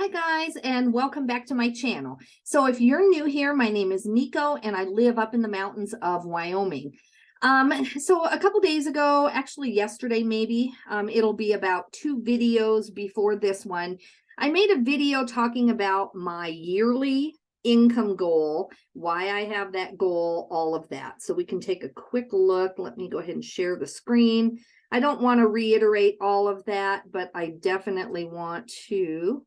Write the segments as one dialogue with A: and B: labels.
A: Hi guys, and welcome back to my channel. So if you're new here, my name is Nico and I live up in the mountains of Wyoming. So a couple days ago, actually yesterday maybe, it'll be about 2 videos before this one. I made a video talking about my yearly income goal, why I have that goal, all of that. So we can take a quick look. Let me go ahead and share the screen. I don't want to reiterate all of that, but I definitely want to.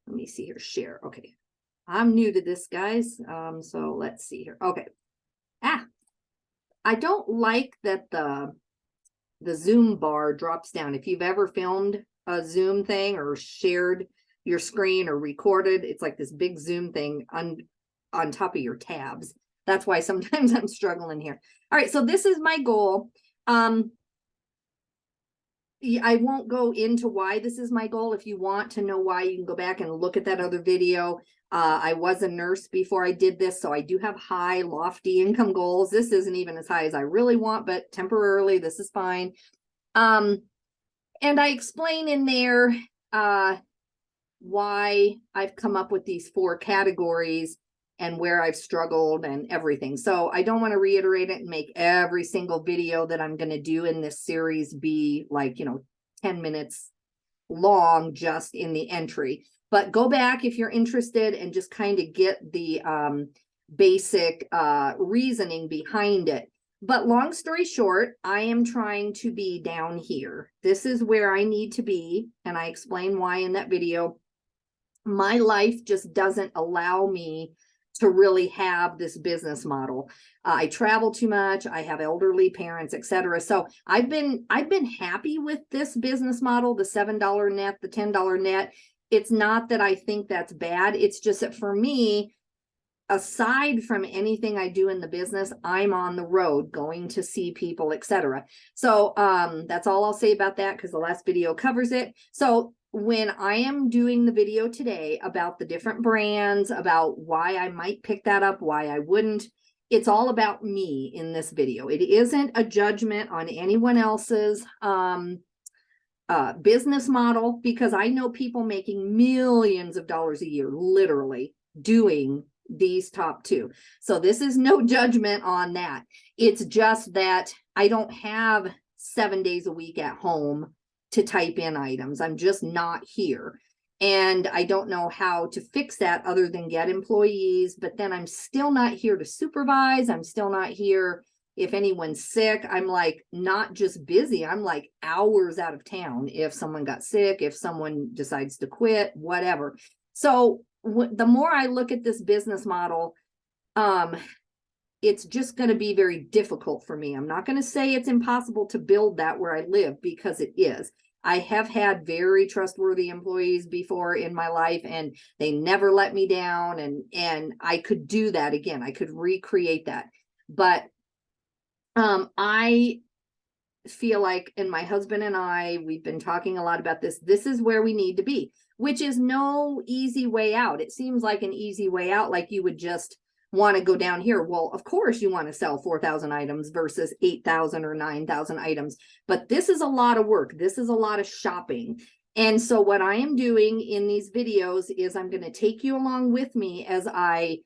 A: Let me see here, share. Okay. I'm new to this, guys. So let's see here. Okay. I don't like that the Zoom bar drops down. If you've ever filmed a Zoom thing or shared your screen or recorded, it's like this big Zoom thing on top of your tabs. That's why sometimes I'm struggling here. All right, so this is my goal. I won't go into why this is my goal. If you want to know why, you can go back and look at that other video. I was a nurse before I did this, so I do have high, lofty income goals. This isn't even as high as I really want, but temporarily, this is fine. And I explain in there why I've come up with these 4 categories and where I've struggled and everything. So I don't want to reiterate it and make every single video that I'm going to do in this series be like, 10 minutes long just in the entry. But go back if you're interested and just kind of get the basic reasoning behind it. But long story short, I am trying to be down here. This is where I need to be. And I explain why in that video. My life just doesn't allow me to really have this business model. I travel too much. I have elderly parents, etc. So I've been happy with this business model, the $7 net, the $10 net. It's not that I think that's bad. It's just that for me, aside from anything I do in the business, I'm on the road going to see people, etc. So that's all I'll say about that because the last video covers it. So when I am doing the video today about the different brands, about why I might pick that up, why I wouldn't, it's all about me in this video. It isn't a judgment on anyone else's business model, because I know people making millions of dollars a year, literally doing these top 2. So this is no judgment on that. It's just that I don't have 7 days a week at home to type in items. I'm just not here. And I don't know how to fix that other than get employees, but then I'm still not here to supervise. I'm still not here if anyone's sick. I'm like not just busy. I'm like hours out of town if someone got sick, if someone decides to quit, whatever. So the more I look at this business model, it's just going to be very difficult for me. I'm not going to say it's impossible to build that where I live, because it is. I have had very trustworthy employees before in my life, and they never let me down. And I could do that again. I could recreate that. But I feel like, and my husband and I, we've been talking a lot about this. This is where we need to be, which is no easy way out. It seems like an easy way out, like you would just want to go down here. Well, of course you want to sell 4,000 items versus 8,000 or 9,000 items, but this is a lot of work. This is a lot of shopping. And so what I am doing in these videos is I'm going to take you along with me as I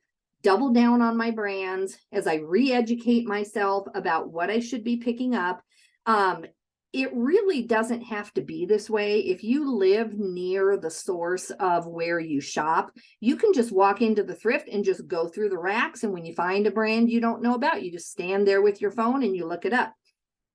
A: double down on my brands, as I re-educate myself about what I should be picking up. It really doesn't have to be this way. If you live near the source of where you shop, you can just walk into the thrift and just go through the racks. And when you find a brand you don't know about, you just stand there with your phone and you look it up.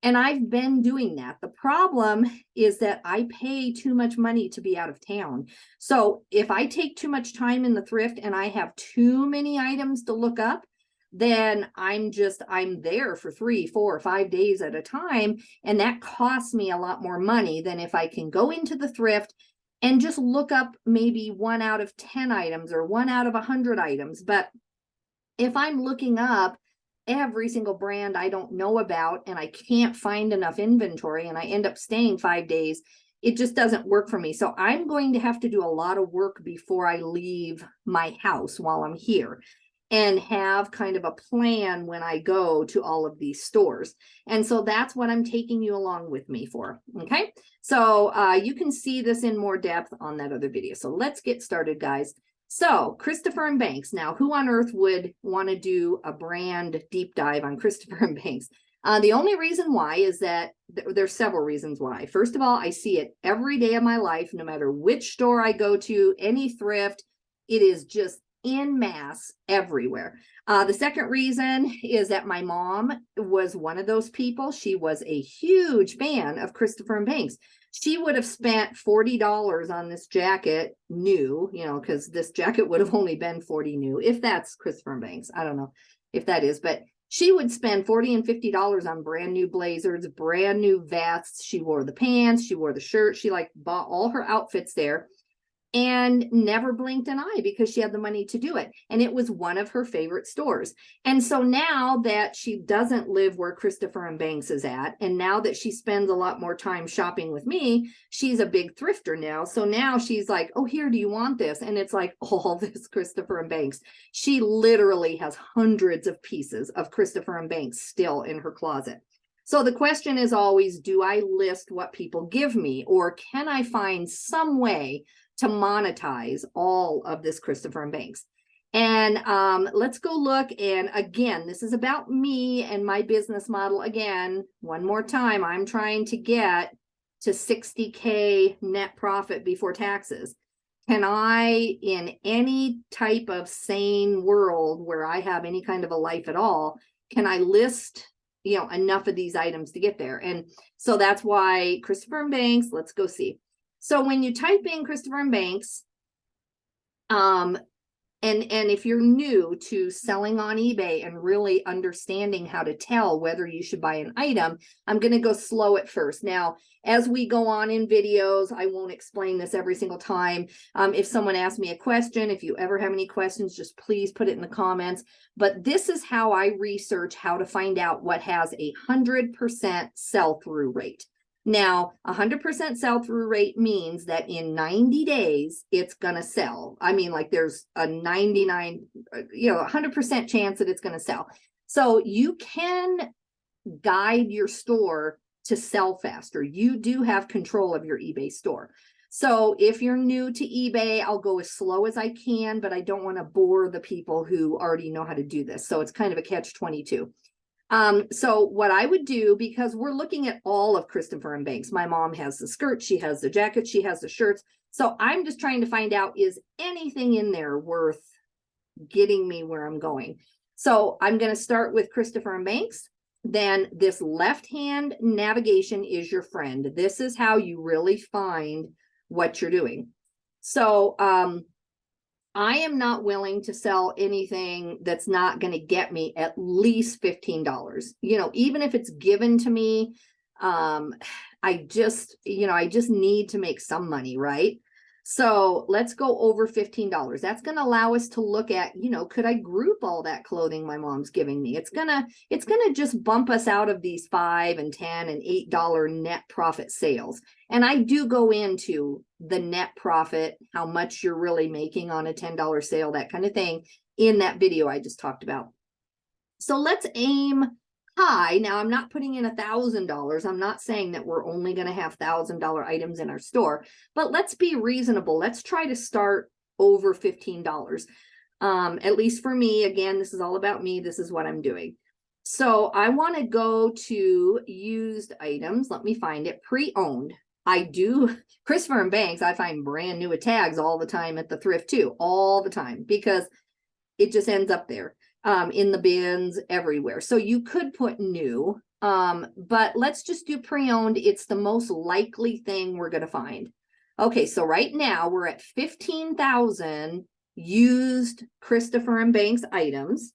A: And I've been doing that. The problem is that I pay too much money to be out of town. So if I take too much time in the thrift and I have too many items to look up, then I'm there for 3, 4, 5 days at a time. And that costs me a lot more money than if I can go into the thrift and just look up maybe 1 out of 10 items or 1 out of 100 items. But if I'm looking up every single brand I don't know about and I can't find enough inventory and I end up staying 5 days, it just doesn't work for me. So I'm going to have to do a lot of work before I leave my house while I'm here. and have kind of a plan when I go to all of these stores. And so that's what I'm taking you along with me for. Okay. So you can see this in more depth on that other video. So let's get started, guys. So Christopher and Banks. Now, who on earth would want to do a brand deep dive on Christopher and Banks? The only reason why is that there's several reasons why. First of all, I see it every day of my life, no matter which store I go to, any thrift, it is just en masse everywhere. The second reason is that my mom was one of those people. She was a huge fan of Christopher and Banks. She would have spent $40 on this jacket new, you know, because this jacket would have only been $40 new, if that's Christopher and Banks. I don't know if that is, but she would spend $40 and $50 on brand new blazers, brand new vests. She wore the pants, she wore the shirt. She like bought all her outfits there and never blinked an eye because she had the money to do it. And it was one of her favorite stores. And so now that she doesn't live where Christopher and Banks is at, and now that she spends a lot more time shopping with me, she's a big thrifter now. So now she's like, oh, here, do you want this? And it's like all this Christopher and Banks. She literally has hundreds of pieces of Christopher and Banks still in her closet. So the question is always, do I list what people give me, or can I find some way to monetize all of this Christopher and Banks? And let's go look. And again, this is about me and my business model. Again, one more time, I'm trying to get to 60K net profit before taxes. Can I, in any type of sane world where I have any kind of a life at all, can I list, you know, enough of these items to get there? And so that's why Christopher and Banks, let's go see. So when you type in Christopher and Banks, and if you're new to selling on eBay and really understanding how to tell whether you should buy an item, I'm going to go slow at first. Now, as we go on in videos, I won't explain this every single time. If someone asks me a question, if you ever have any questions, just please put it in the comments. But this is how I research how to find out what has a 100% sell-through rate. Now, 100% sell-through rate means that in 90 days, it's going to sell. I mean, like there's a 100% chance that it's going to sell. So you can guide your store to sell faster. You do have control of your eBay store. So if you're new to eBay, I'll go as slow as I can, but I don't want to bore the people who already know how to do this. So it's kind of a catch-22. So what I would do, because we're looking at all of Christopher and Banks, my mom has the skirt, she has the jacket, she has the shirts. So I'm just trying to find out, is anything in there worth getting me where I'm going? So I'm going to start with Christopher and Banks. Then this left-hand navigation is your friend. This is how you really find what you're doing. So, I am not willing to sell anything that's not going to get me at least $15. You know, even if it's given to me, I just need to make some money, right? So let's go over $15. That's going to allow us to look at, you know, could I group all that clothing my mom's giving me? It's gonna just bump us out of these $5 and $10 and $8 net profit sales. And I do go into the net profit, how much you're really making on a $10 sale, that kind of thing, in that video I just talked about. So let's aim high. Now, I'm not putting in $1,000. I'm not saying that we're only going to have $1,000 items in our store, but let's be reasonable. Let's try to start over $15. At least for me, again, this is all about me. This is what I'm doing. So I want to go to used items. Let me find it. Pre-owned. I do Christopher and Banks. I find brand new tags all the time at the thrift too, all the time, because it just ends up there. In the bins everywhere. So you could put new, but let's just do pre-owned. It's the most likely thing we're going to find. Okay, so right now we're at 15,000 used Christopher and Banks items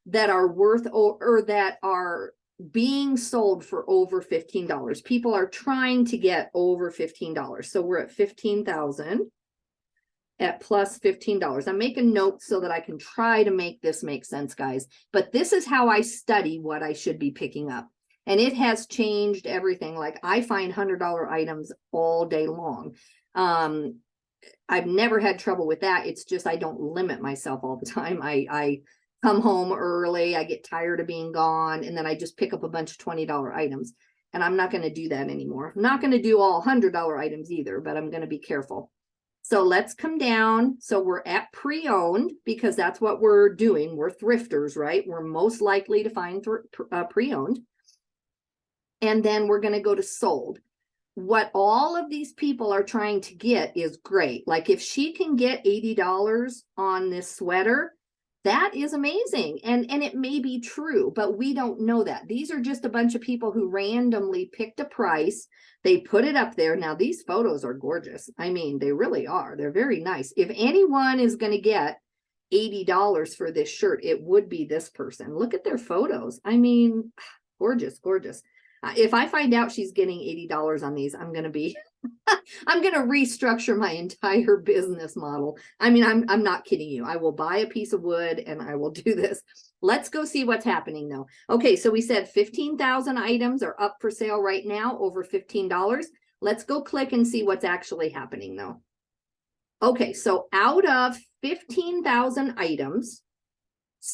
A: that are worth or that are being sold for over $15. People are trying to get over $15. So we're at 15,000. At plus $15. I'm making notes so that I can try to make this make sense, guys. But this is how I study what I should be picking up. And it has changed everything. Like I find $100 items all day long. I've never had trouble with that. It's just I don't limit myself all the time. I come home early, I get tired of being gone, and then I just pick up a bunch of $20 items. And I'm not going to do that anymore. I'm not going to do all $100 items either, but I'm going to be careful. So let's come down. So we're at pre-owned because that's what we're doing. We're thrifters, right? We're most likely to find pre-owned. And then we're going to go to sold. What all of these people are trying to get is great. Like if she can get $80 on this sweater, that is amazing. And it may be true, but we don't know that. These are just a bunch of people who randomly picked a price. They put it up there. Now, these photos are gorgeous. I mean, they really are. They're very nice. If anyone is going to get $80 for this shirt, it would be this person. Look at their photos. I mean, gorgeous, gorgeous. If I find out she's getting $80 on these, I'm going to be, I'm going to restructure my entire business model. I mean, I'm not kidding you. I will buy a piece of wood and I will do this. Let's go see what's happening though. Okay. So we said 15,000 items are up for sale right now, over $15. Let's go click and see what's actually happening though. Okay. So out of 15,000 items,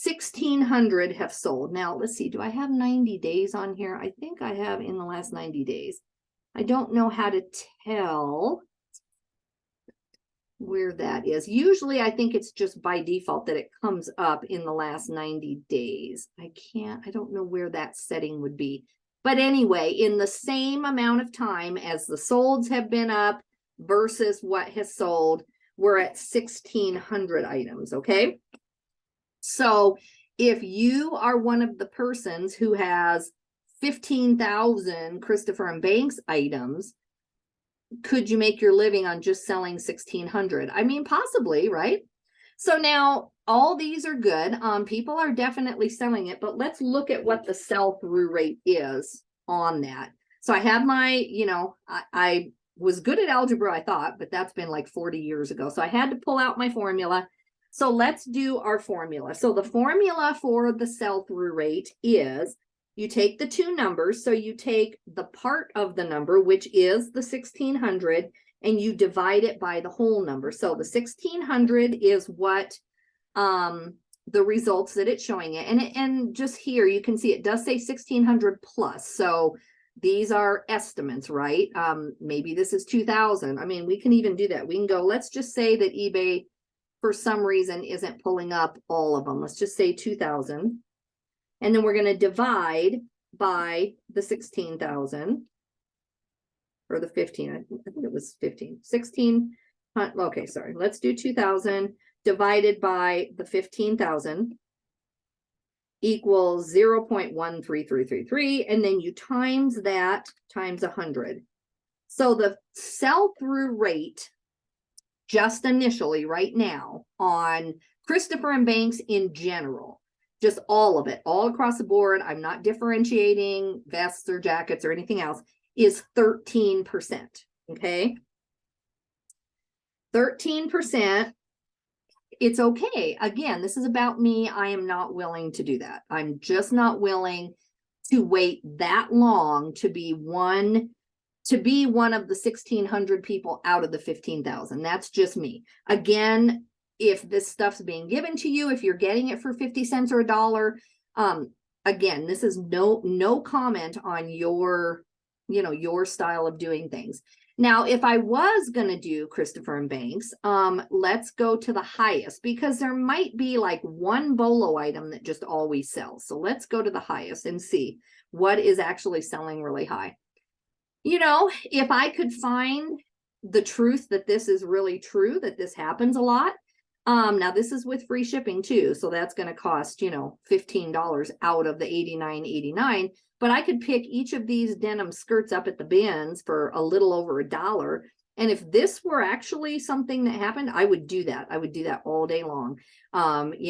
A: 1,600 have sold. Now, let's see. Do I have 90 days on here? I think I have in the last 90 days. I don't know how to tell where that is. Usually, I think it's just by default that it comes up in the last 90 days. I don't know where that setting would be. But anyway, in the same amount of time as the solds have been up versus what has sold, we're at 1,600 items, okay? So if you are one of the persons who has 15,000 Christopher and Banks items, could you make your living on just selling 1,600? I mean, possibly, right? So now all these are good. People are definitely selling it, but let's look at what the sell-through rate is on that. So I have my, I was good at algebra, I thought, but that's been like 40 years ago. So I had to pull out my formula. So let's do our formula. So the formula for the sell-through rate is you take the two numbers. So you take the part of the number, which is the 1,600, and you divide it by the whole number. So the 1,600 is what the results that it's showing it. And just here, you can see it does say 1,600 plus. So these are estimates, right? Maybe this is 2,000. I mean, we can even do that. We can go, let's just say that eBay for some reason isn't pulling up all of them. Let's just say 2,000. And then we're going to divide by the 16,000 or the 15. I think it was 15, 16. Okay, sorry. Let's do 2,000 divided by the 15,000 equals 0.13333. And then you times that times 100. So the sell-through rate just initially right now on Christopher and Banks in general, just all of it, all across the board, I'm not differentiating vests or jackets or anything else, is 13%, okay? 13%, it's okay. Again, this is about me. I am not willing to do that. I'm just not willing to wait that long to be one of the 1,600 people out of the 15,000. That's just me. Again, if this stuff's being given to you, if you're getting it for 50 cents or $1, again, this is no comment on your style of doing things. Now, if I was going to do Christopher and Banks, let's go to the highest because there might be like one Bolo item that just always sells. So let's go to the highest and see what is actually selling really high. If I could find the truth that this is really true, that this happens a lot. Now this is with free shipping too. So that's going to cost, $15 out of the $89.89. But I could pick each of these denim skirts up at the bins for a little over $1. And if this were actually something that happened, I would do that. I would do that all day long. $8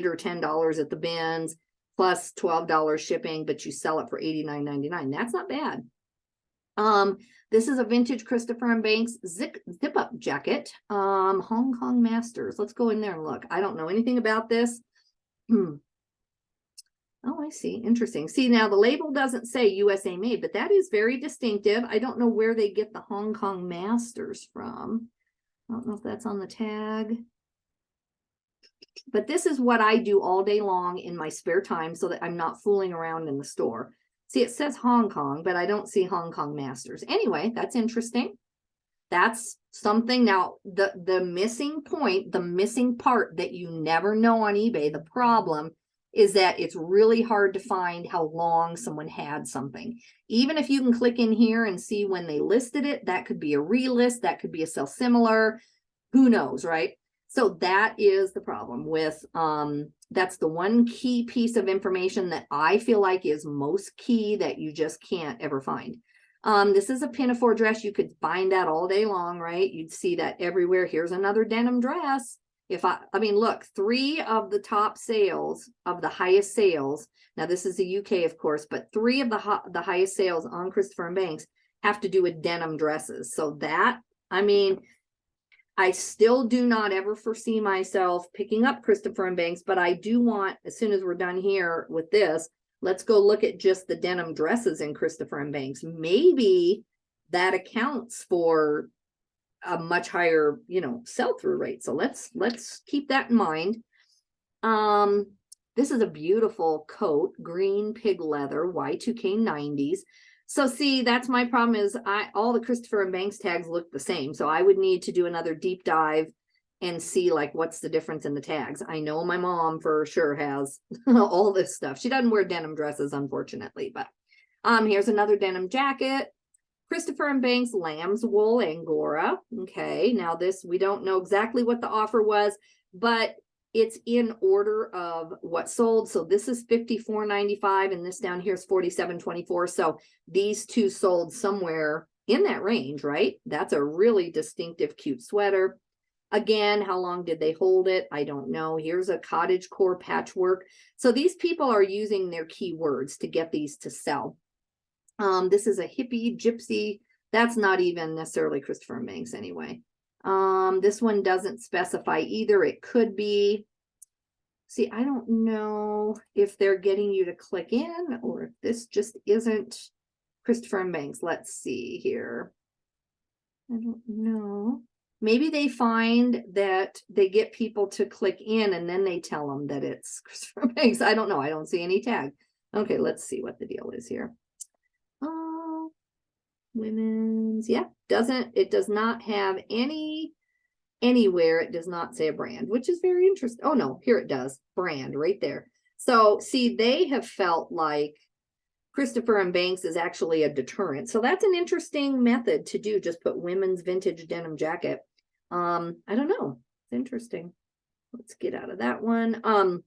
A: or $10 at the bins plus $12 shipping, but you sell it for $89.99. That's not bad. This is a vintage Christopher and Banks zip up jacket. Hong Kong Masters. Let's go in there and look. I don't know anything about this. Oh, I see. Interesting. See, now the label doesn't say USA made, but that is very distinctive. I don't know where they get the Hong Kong Masters from. I don't know if that's on the tag. But this is what I do all day long in my spare time so that I'm not fooling around in the store. See, it says Hong Kong, but I don't see Hong Kong Masters. Anyway, that's interesting. That's something. Now, the missing point, the missing part that you never know on eBay, the problem is that it's really hard to find how long someone had something. Even if you can click in here and see when they listed it, that could be a relist, that could be a sell similar, who knows, right? So that is the problem with, that's the one key piece of information that I feel like is most key that you just can't ever find. This is a pinafore dress. You could find that all day long, right? You'd see that everywhere. Here's another denim dress. If I mean, look, 3 of the top sales of the highest sales. Now this is the UK, of course, but 3 of the highest sales on Christopher & Banks have to do with denim dresses. So that, I mean, I still do not ever foresee myself picking up Christopher & Banks, but I do want, as soon as we're done here with this, let's go look at just the denim dresses in Christopher & Banks. Maybe that accounts for a much higher, you know, sell-through rate. So let's keep that in mind. This is a beautiful coat, green pig leather, Y2K 90s. So see, that's my problem is all the Christopher & Banks tags look the same. So I would need to do another deep dive and see like what's the difference in the tags. I know my mom for sure has all this stuff. She doesn't wear denim dresses, unfortunately, but here's another denim jacket. Christopher & Banks lamb's wool Angora. Okay, now this, we don't know exactly what the offer was, but it's in order of what sold. So this is $54.95 and this down here is $47.24. So these two sold somewhere in that range, right? That's a really distinctive, cute sweater. Again, how long did they hold it? I don't know. Here's a cottage core patchwork. So these people are using their keywords to get these to sell. This is a hippie gypsy. That's not even necessarily Christopher & Banks anyway. This one doesn't specify either. It could be. See, I don't know if they're getting you to click in or if this just isn't Christopher & Banks. Let's see here. I don't know. Maybe they find that they get people to click in and then they tell them that it's Christopher & Banks. I don't know. I don't see any tag. Okay, let's see what the deal is here. Women's, yeah, it does not have anywhere. It does not say a brand, which is very interesting. Oh no, here it does, brand right there. So see, they have felt like Christopher & Banks is actually a deterrent. So that's an interesting method to do. Just put women's vintage denim jacket. I don't know. It's interesting. Let's get out of that one.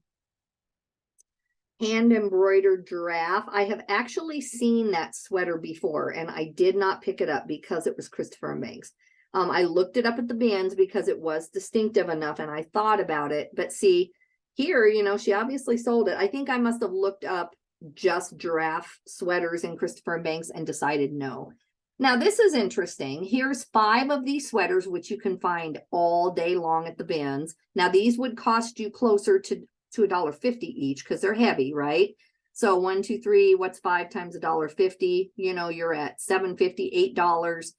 A: Hand embroidered giraffe. I have actually seen that sweater before and I did not pick it up because it was Christopher & Banks. I looked it up at the bins because it was distinctive enough and I thought about it. But see here, you know, she obviously sold it. I think I must have looked up just giraffe sweaters in Christopher & Banks and decided no. Now this is interesting. Here's 5 of these sweaters, which you can find all day long at the bins. Now these would cost you closer to $1.50 each because they're heavy, right? So 1, 2, 3, what's 5 times $1.50? You know, you're at $7.50, $8.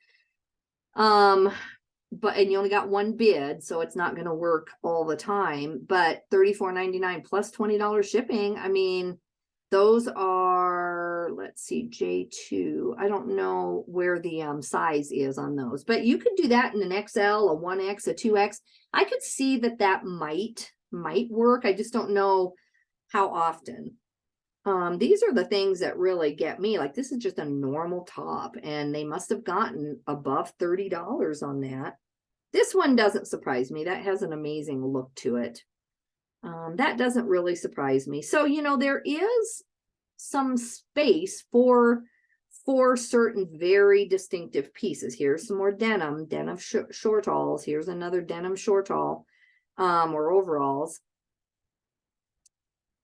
A: But and you only got one bid, so it's not going to work all the time. But $34.99 plus $20 shipping. I mean, those are, let's see, J2. I don't know where the size is on those, but you could do that in an XL, a 1X, a 2X. I could see that might work. I just don't know how often. These are the things that really get me. Like this is just a normal top and they must have gotten above $30 on that. This one doesn't surprise me. That has an amazing look to it. That doesn't really surprise me. So, you know, there is some space for certain very distinctive pieces. Here's some more denim shortalls. Here's another denim shortall. Or overalls.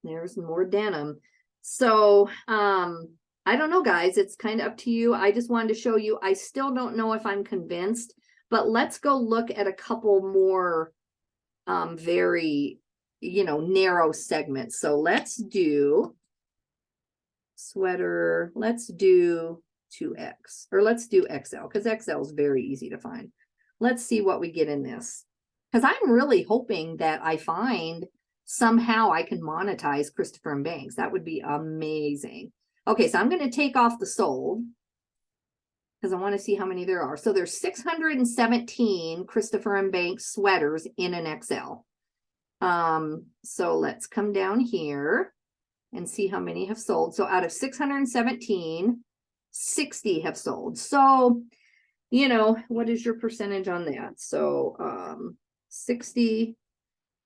A: There's more denim. So I don't know, guys. It's kind of up to you. I just wanted to show you. I still don't know if I'm convinced, but let's go look at a couple more very, you know, narrow segments. So let's do sweater. Let's do 2X or let's do XL because XL is very easy to find. let's see what we get in this. Because I'm really hoping that I find somehow I can monetize Christopher and Banks. That would be amazing. Okay, so I'm going to take off the sold because I want to see how many there are. So there's 617 Christopher and Banks sweaters in an XL. So let's come down here and see how many have sold. So out of 617, 60 have sold. So, you know, what is your percentage on that? So 60,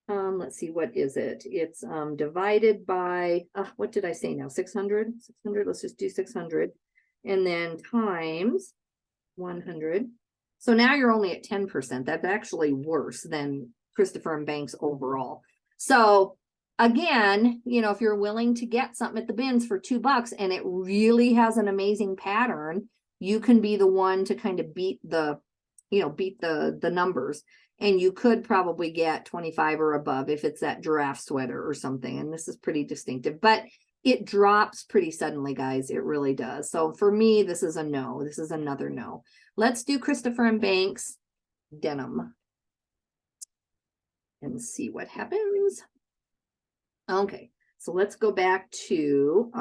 A: let's see, what is it? It's divided by, what did I say now? 600, let's just do 600. And then times 100. So now you're only at 10%. That's actually worse than Christopher and Banks overall. So again, you know, if you're willing to get something at the bins for $2 and it really has an amazing pattern, you can be the one to kind of beat the, you know, beat the numbers. And you could probably get 25 or above if it's that giraffe sweater or something. And this is pretty distinctive, but it drops pretty suddenly, guys. It really does. So for me, this is a no. This is another no. Let's do Christopher and Banks denim and see what happens. Okay, so let's go back to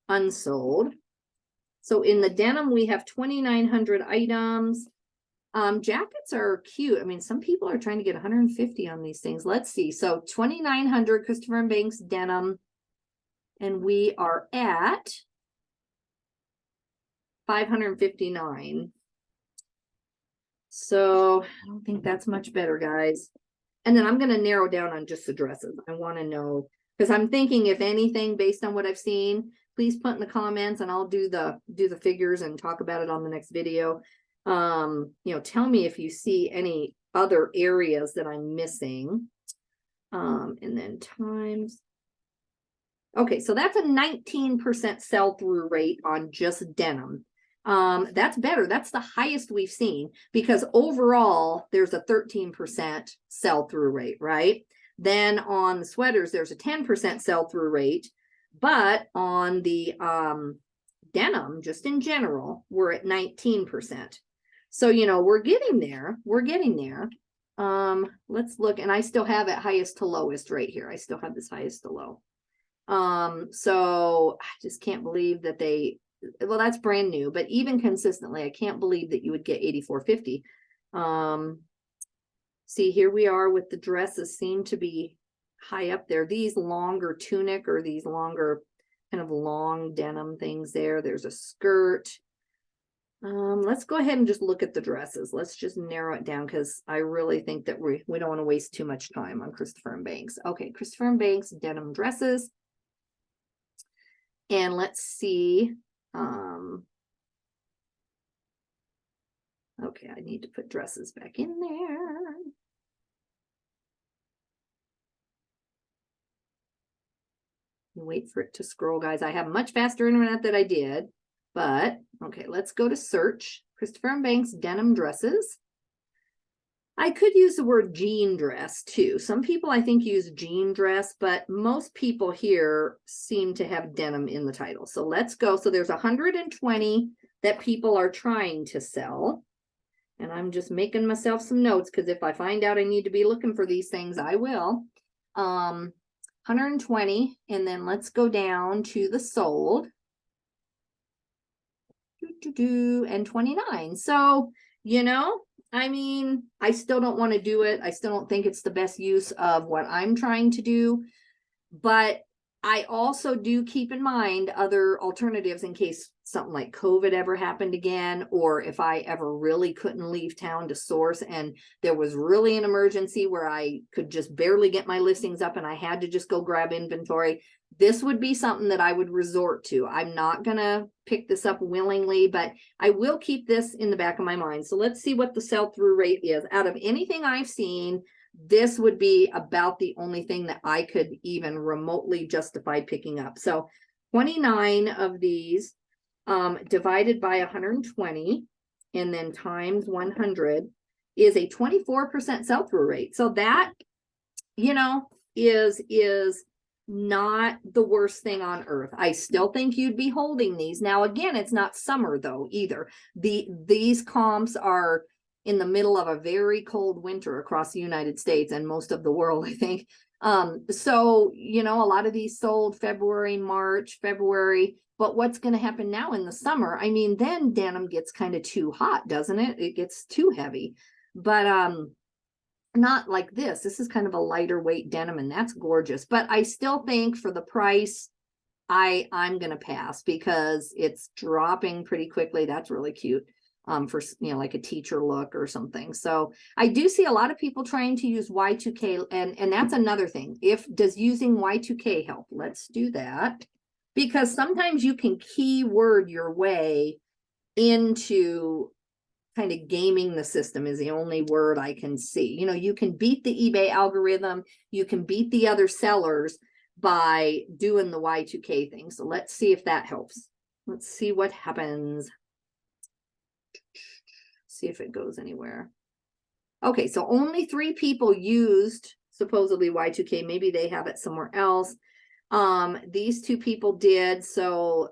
A: unsold. So in the denim, we have 2,900 items. Jackets are cute. I mean, some people are trying to get 150 on these things. Let's see. So 2,900 Christopher and Banks denim. And we are at 559. So I don't think that's much better, guys. And then I'm going to narrow down on just the dresses. I want to know, because I'm thinking if anything, based on what I've seen, please put in the comments and I'll do the figures and talk about it on the next video. You know, tell me if you see any other areas that I'm missing. And then times. Okay, so that's a 19% sell-through rate on just denim. That's better. That's the highest we've seen because overall there's a 13% sell-through rate, right? Then on the sweaters, there's a 10% sell-through rate, but on the denim, just in general, we're at 19%. So, you know, we're getting there. We're getting there. Let's look, and I still have it highest to lowest right here. I still have this highest to low. So I just can't believe that they, well, that's brand new, but even consistently, I can't believe that you would get 84.50. See, here we are with the dresses seem to be high up there. These longer tunic or these longer kind of long denim things there. There's a skirt. Let's go ahead and just look at the dresses. Let's just narrow it down because I really think that we don't want to waste too much time on Christopher and Banks. Okay, Christopher and Banks denim dresses. And let's see. Okay, I need to put dresses back in there. Wait for it to scroll, guys. I have much faster internet than I did. But, okay, let's go to search. Christopher and Banks denim dresses. I could use the word jean dress too. Some people I think use jean dress, but most people here seem to have denim in the title. So let's go. So there's 120 that people are trying to sell. And I'm just making myself some notes because if I find out I need to be looking for these things, I will. 120. And then let's go down to the sold. And 29. So, you know, I mean, I still don't want to do it. I still don't think it's the best use of what I'm trying to do. But I also do keep in mind other alternatives in case something like COVID ever happened again, or if I ever really couldn't leave town to source and there was really an emergency where I could just barely get my listings up and I had to just go grab inventory. This would be something that I would resort to. I'm not going to pick this up willingly, but I will keep this in the back of my mind. So let's see what the sell-through rate is. Out of anything I've seen, this would be about the only thing that I could even remotely justify picking up. So 29 of these divided by 120 and then times 100 is a 24% sell-through rate. So that, you know, is not the worst thing on earth. I still think you'd be holding these. Now, again, it's not summer though either. These comps are in the middle of a very cold winter across the United States and most of the world, I think. So, you know, a lot of these sold February, March, February, but what's going to happen now in the summer? I mean, then denim gets kind of too hot, doesn't it? It gets too heavy, but, not like this. This is kind of a lighter weight denim, and that's gorgeous. But I still think for the price, I'm gonna pass because it's dropping pretty quickly. That's really cute. For, you know, like a teacher look or something. So I do see a lot of people trying to use Y2K, and that's another thing. Does using Y2K help? Let's do that, because sometimes you can keyword your way into kind of gaming the system, is the only word I can see. You know, you can beat the eBay algorithm, you can beat the other sellers by doing the Y2K thing. So let's see if that helps. Let's see what happens. See if it goes anywhere. Okay, so only 3 people used supposedly Y2K. Maybe they have it somewhere else. These 2 people did. So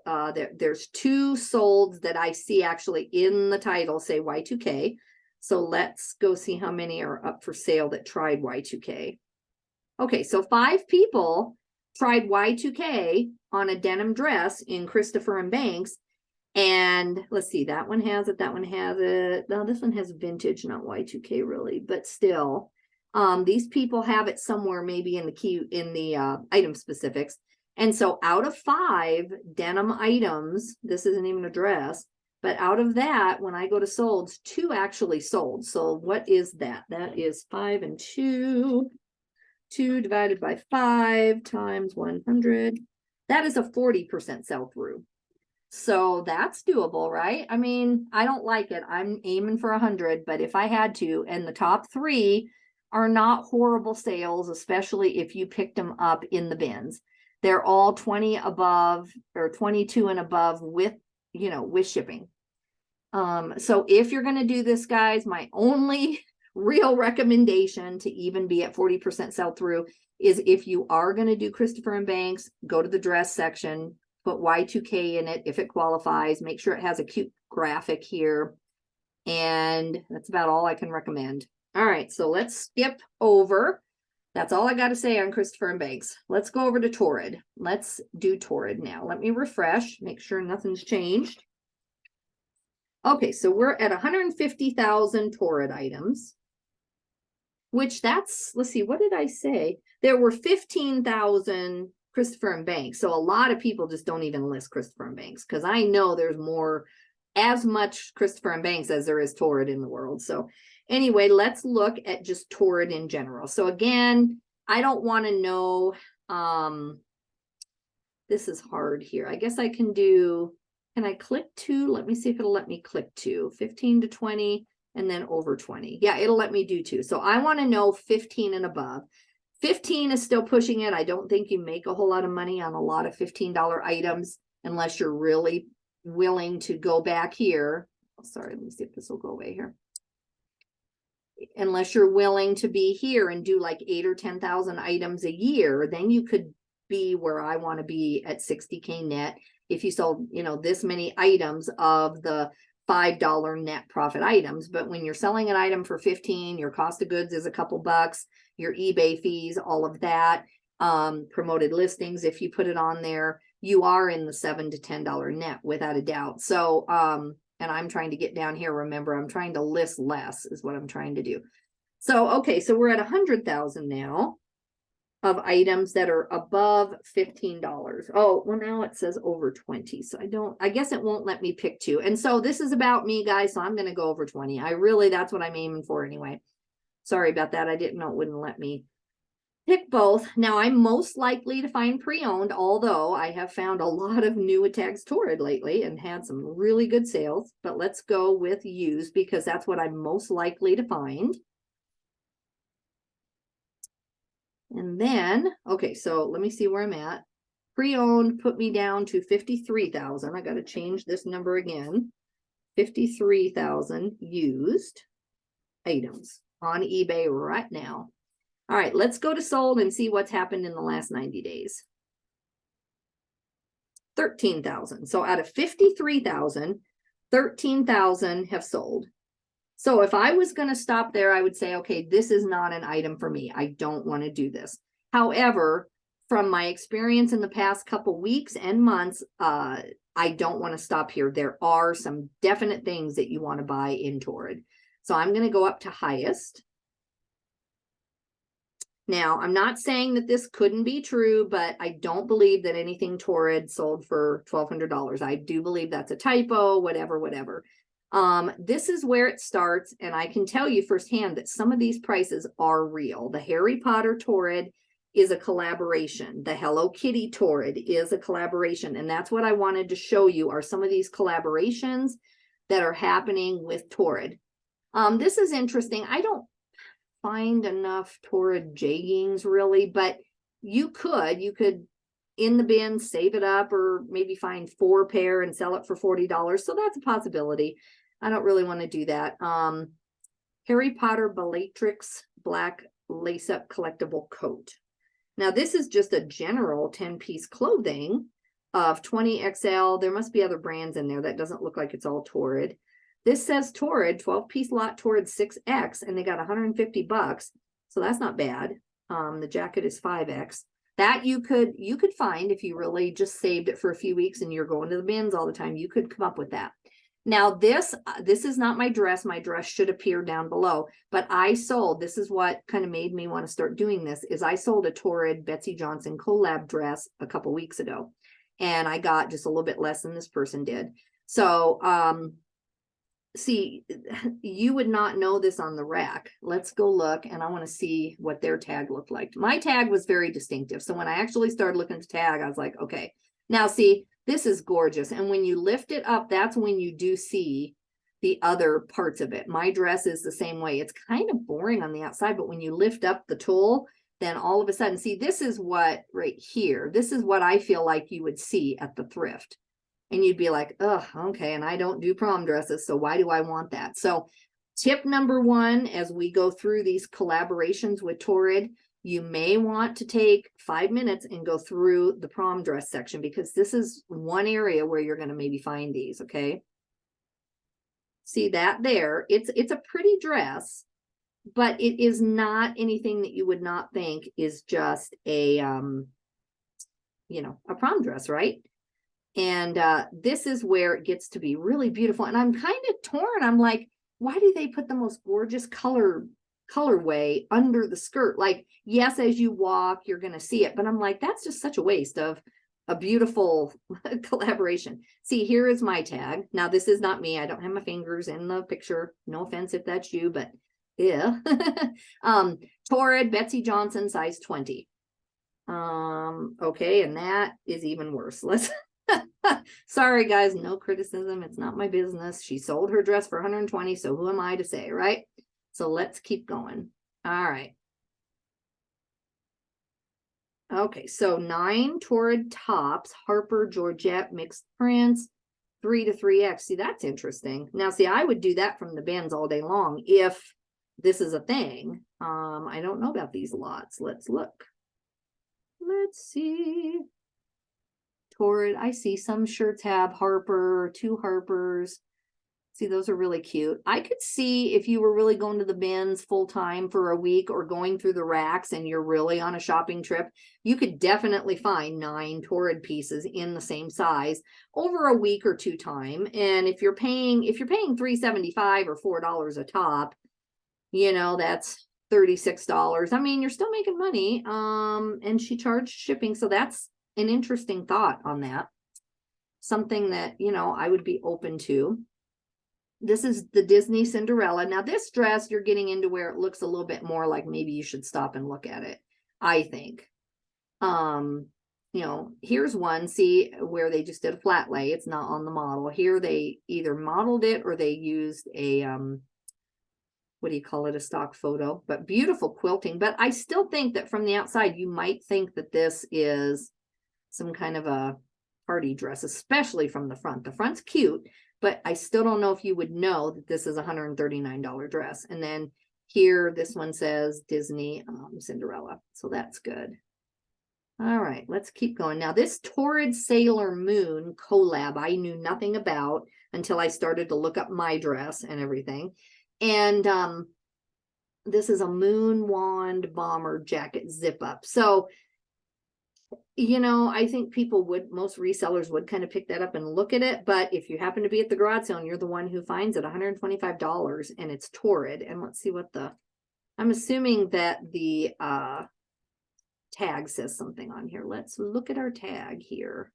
A: there's 2 solds that I see actually in the title say Y2K. So let's go see how many are up for sale that tried Y2K. Okay, so 5 people tried Y2K on a denim dress in Christopher and Banks. And let's see, that one has it, that one has it. No, this one has vintage, not Y2K really, but still. These people have it somewhere, maybe in the item specifics. And so out of 5 denim items, this isn't even a dress, but out of that, when I go to solds, 2 actually sold. So what is that? That is 5 and 2. 2 divided by 5 times 100. That is a 40% sell through. So that's doable, right? I mean, I don't like it. I'm aiming for 100, but if I had to, and the top 3 are not horrible sales, especially if you picked them up in the bins. They're all 20 above or 22 and above with, you know, with shipping. So if you're going to do this, guys, my only real recommendation to even be at 40% sell through is if you are going to do Christopher and Banks, go to the dress section, put Y2K in it if it qualifies, make sure it has a cute graphic here. And that's about all I can recommend. All right, so let's skip over. That's all I got to say on Christopher and Banks. Let's go over to Torrid. Let's do Torrid now. Let me refresh, make sure nothing's changed. Okay, so we're at 150,000 Torrid items, which that's, let's see, what did I say? There were 15,000 Christopher and Banks. So a lot of people just don't even list Christopher and Banks, because I know there's as much Christopher and Banks as there is Torrid in the world. So anyway, let's look at just Torrid in general. So again, I don't want to know, this is hard here. I guess I can I click 2? Let me see if it'll let me click 2, 15 to 20, and then over 20. Yeah, it'll let me do 2. So I want to know 15 and above. 15 is still pushing it. I don't think you make a whole lot of money on a lot of $15 items unless you're really willing to go back here. Oh, sorry, let me see if this will go away here. Unless you're willing to be here and do like 8 or 10,000 items a year, then you could be where I want to be at 60K net. If you sold, you know, this many items of the $5 net profit items. But when you're selling an item for 15, your cost of goods is a couple bucks, your eBay fees, all of that, promoted listings, if you put it on there, you are in the $7 to $10 net without a doubt. So, and I'm trying to get down here. Remember, I'm trying to list less is what I'm trying to do. So, okay, so we're at 100,000 now of items that are above $15. Oh, well, now it says over 20. So I guess it won't let me pick 2. And so this is about me, guys. So I'm going to go over 20. That's what I'm aiming for anyway. Sorry about that. I didn't know it wouldn't let me pick both. Now I'm most likely to find pre-owned, although I have found a lot of new Tags Torrid lately and had some really good sales, but let's go with used because that's what I'm most likely to find. And then, okay, so let me see where I'm at. Pre-owned put me down to 53,000. I got to change this number again. 53,000 used items on eBay right now. All right, let's go to sold and see what's happened in the last 90 days. 13,000. So out of 53,000, 13,000 have sold. So if I was going to stop there, I would say, okay, this is not an item for me. I don't want to do this. However, from my experience in the past couple weeks and months, I don't want to stop here. There are some definite things that you want to buy in Torrid. So I'm going to go up to highest. Now, I'm not saying that this couldn't be true, but I don't believe that anything Torrid sold for $1,200. I do believe that's a typo, whatever. This is where it starts, and I can tell you firsthand that some of these prices are real. The Harry Potter Torrid is a collaboration. The Hello Kitty Torrid is a collaboration, and that's what I wanted to show you are some of these collaborations that are happening with Torrid. This is interesting. I don't find enough Torrid jeggings really, but you could in the bin save it up, or maybe find 4 pair and sell it for $40. So that's a possibility. I don't really want to do that. Harry Potter Bellatrix black lace-up collectible coat. Now this is just a general 10-piece clothing of 20XL. There must be other brands in there. That doesn't look like it's all Torrid. This says Torrid, 12-piece lot Torrid 6X, and they got $150. So that's not bad. The jacket is 5X. That you could find if you really just saved it for a few weeks and you're going to the bins all the time. You could come up with that. Now this is not my dress. My dress should appear down below, but I sold, this is what kind of made me want to start doing this, is I sold a Torrid Betsy Johnson collab dress a couple weeks ago, and I got just a little bit less than this person did. So see, you would not know this on the rack. Let's go look, and I want to see what their tag looked like. My tag was very distinctive, so when I actually started looking at the tag, I was like, okay, now see, this is gorgeous. And when you lift it up, that's when you do see the other parts of it. My dress is the same way. It's kind of boring on the outside, but when you lift up the tulle, then all of a sudden, see, this is what right here, this is what I feel like you would see at the thrift. And you'd be like, oh, okay, and I don't do prom dresses, so why do I want that? So tip number 1, as we go through these collaborations with Torrid, you may want to take 5 minutes and go through the prom dress section, because this is one area where you're going to maybe find these, okay? See that there? It's a pretty dress, but it is not anything that you would not think is just a, you know, a prom dress, right? And this is where it gets to be really beautiful. And I'm kind of torn. I'm like, why do they put the most gorgeous colorway under the skirt? Like, yes, as you walk, you're going to see it. But I'm like, that's just such a waste of a beautiful collaboration. See, here is my tag. Now, this is not me. I don't have my fingers in the picture. No offense if that's you, but yeah. Torrid Betsy Johnson, size 20. Okay, and that is even worse. Let's sorry guys, no criticism, it's not my business. She sold her dress for 120, so who am I to say, right? So let's keep going. All right, okay, so 9 Torrid tops, Harper Georgette mixed prints, 3 to 3X. See, that's interesting. Now see, I would do that from the bins all day long if this is a thing. I don't know about these lots. Let's look. Let's see. Torrid, I see some shirts have Harper, 2 Harpers. See, those are really cute. I could see if you were really going to the bins full time for a week, or going through the racks and you're really on a shopping trip, you could definitely find 9 Torrid pieces in the same size over a week or 2 time. And if you're paying $3.75 or $4 a top, you know, that's $36. I mean, you're still making money. And she charged shipping, so that's an interesting thought on that. Something that, you know, I would be open to. This is the Disney Cinderella. Now this dress, you're getting into where it looks a little bit more like maybe you should stop and look at it, I think. You know, here's one, see, where they just did a flat lay. It's not on the model. Here they either modeled it or they used a what do you call it, a stock photo. But beautiful quilting. But I still think that from the outside you might think that this is some kind of a party dress, especially from the front. The front's cute, but I still don't know if you would know that this is a $139 dress. And then here, this one says Disney Cinderella. So that's good. All right, let's keep going. Now this Torrid Sailor Moon collab, I knew nothing about until I started to look up my dress and everything. And this is a Moon Wand Bomber jacket zip up. So, you know, I think people would, most resellers would kind of pick that up and look at it. But if you happen to be at the garage sale and you're the one who finds it, $125, and it's Torrid. And let's see what I'm assuming that the tag says something on here. Let's look at our tag here.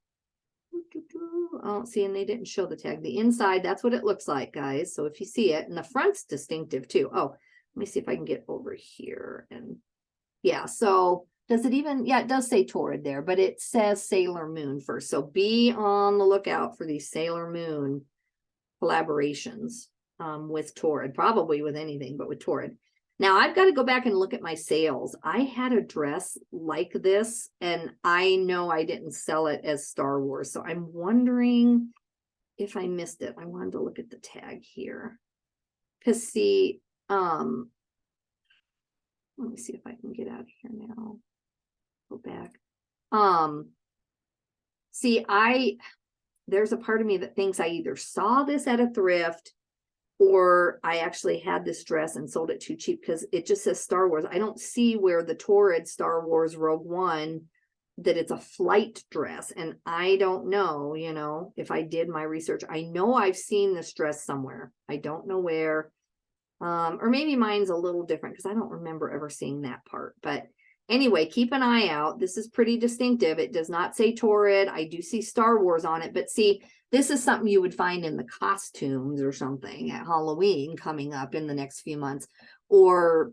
A: Oh, see, and they didn't show the tag. The inside, that's what it looks like, guys. So if you see it, and the front's distinctive too. Oh, let me see if I can get over here. And yeah, so does it even, yeah, it does say Torrid there, but it says Sailor Moon first. So be on the lookout for these Sailor Moon collaborations with Torrid, probably with anything, but with Torrid. Now I've got to go back and look at my sales. I had a dress like this, and I know I didn't sell it as Star Wars. So I'm wondering if I missed it. I wanted to look at the tag here. Because see, let me see if I can get out of here now. Go back. See, there's a part of me that thinks I either saw this at a thrift or I actually had this dress and sold it too cheap because it just says Star Wars. I don't see where the Torrid Star Wars Rogue One, that it's a flight dress. And I don't know, you know, if I did my research. I know I've seen this dress somewhere. I don't know where. Or maybe mine's a little different because I don't remember ever seeing that part. But anyway, keep an eye out. This is pretty distinctive. It does not say Torrid. I do see Star Wars on it, but see, this is something you would find in the costumes or something at Halloween coming up in the next few months. Or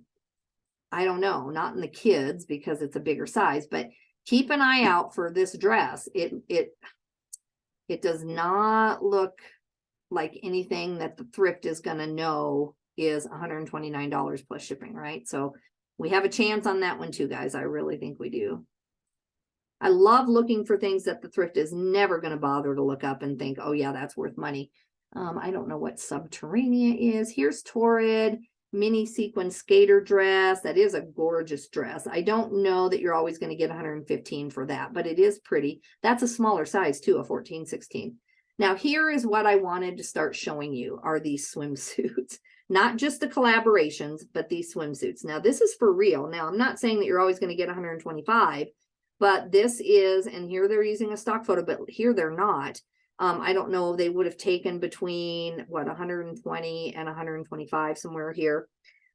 A: I don't know, not in the kids because it's a bigger size, but keep an eye out for this dress. It does not look like anything that the thrift is going to know is $129 plus shipping, right? So we have a chance on that one too, guys. I really think we do. I love looking for things that the thrift is never going to bother to look up and think, oh yeah, that's worth money. I don't know what Subterranea is. Here's Torrid mini sequin skater dress. That is a gorgeous dress. I don't know that you're always going to get 115 for that, but it is pretty. That's a smaller size too, a 14, 16. Now here is what I wanted to start showing you are these swimsuits. Not just the collaborations, but these swimsuits. Now this is for real. Now I'm not saying that you're always going to get 125, but this is, and here they're using a stock photo, but here they're not. I don't know, they would have taken between what 120 and 125 somewhere here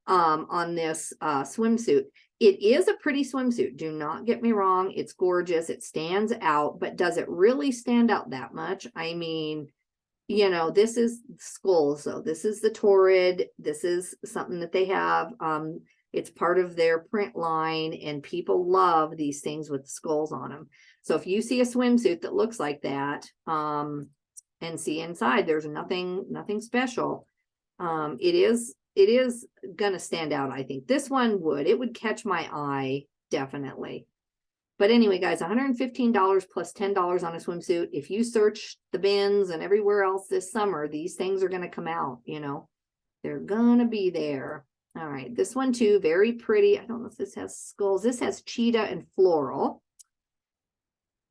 A: on this swimsuit. It is a pretty swimsuit. Do not get me wrong. It's gorgeous. It stands out, but does it really stand out that much? I mean, you know, this is skulls. So this is the Torrid. This is something that they have. It's part of their print line, and people love these things with skulls on them. So if you see a swimsuit that looks like that, and see inside, there's nothing special. It is gonna stand out. I think this one it would catch my eye, definitely. But anyway, guys, $115 plus $10 on a swimsuit. If you search the bins and everywhere else this summer, these things are gonna come out, you know, they're gonna be there. All right, this one too, very pretty. I don't know if this has skulls. This has cheetah and floral.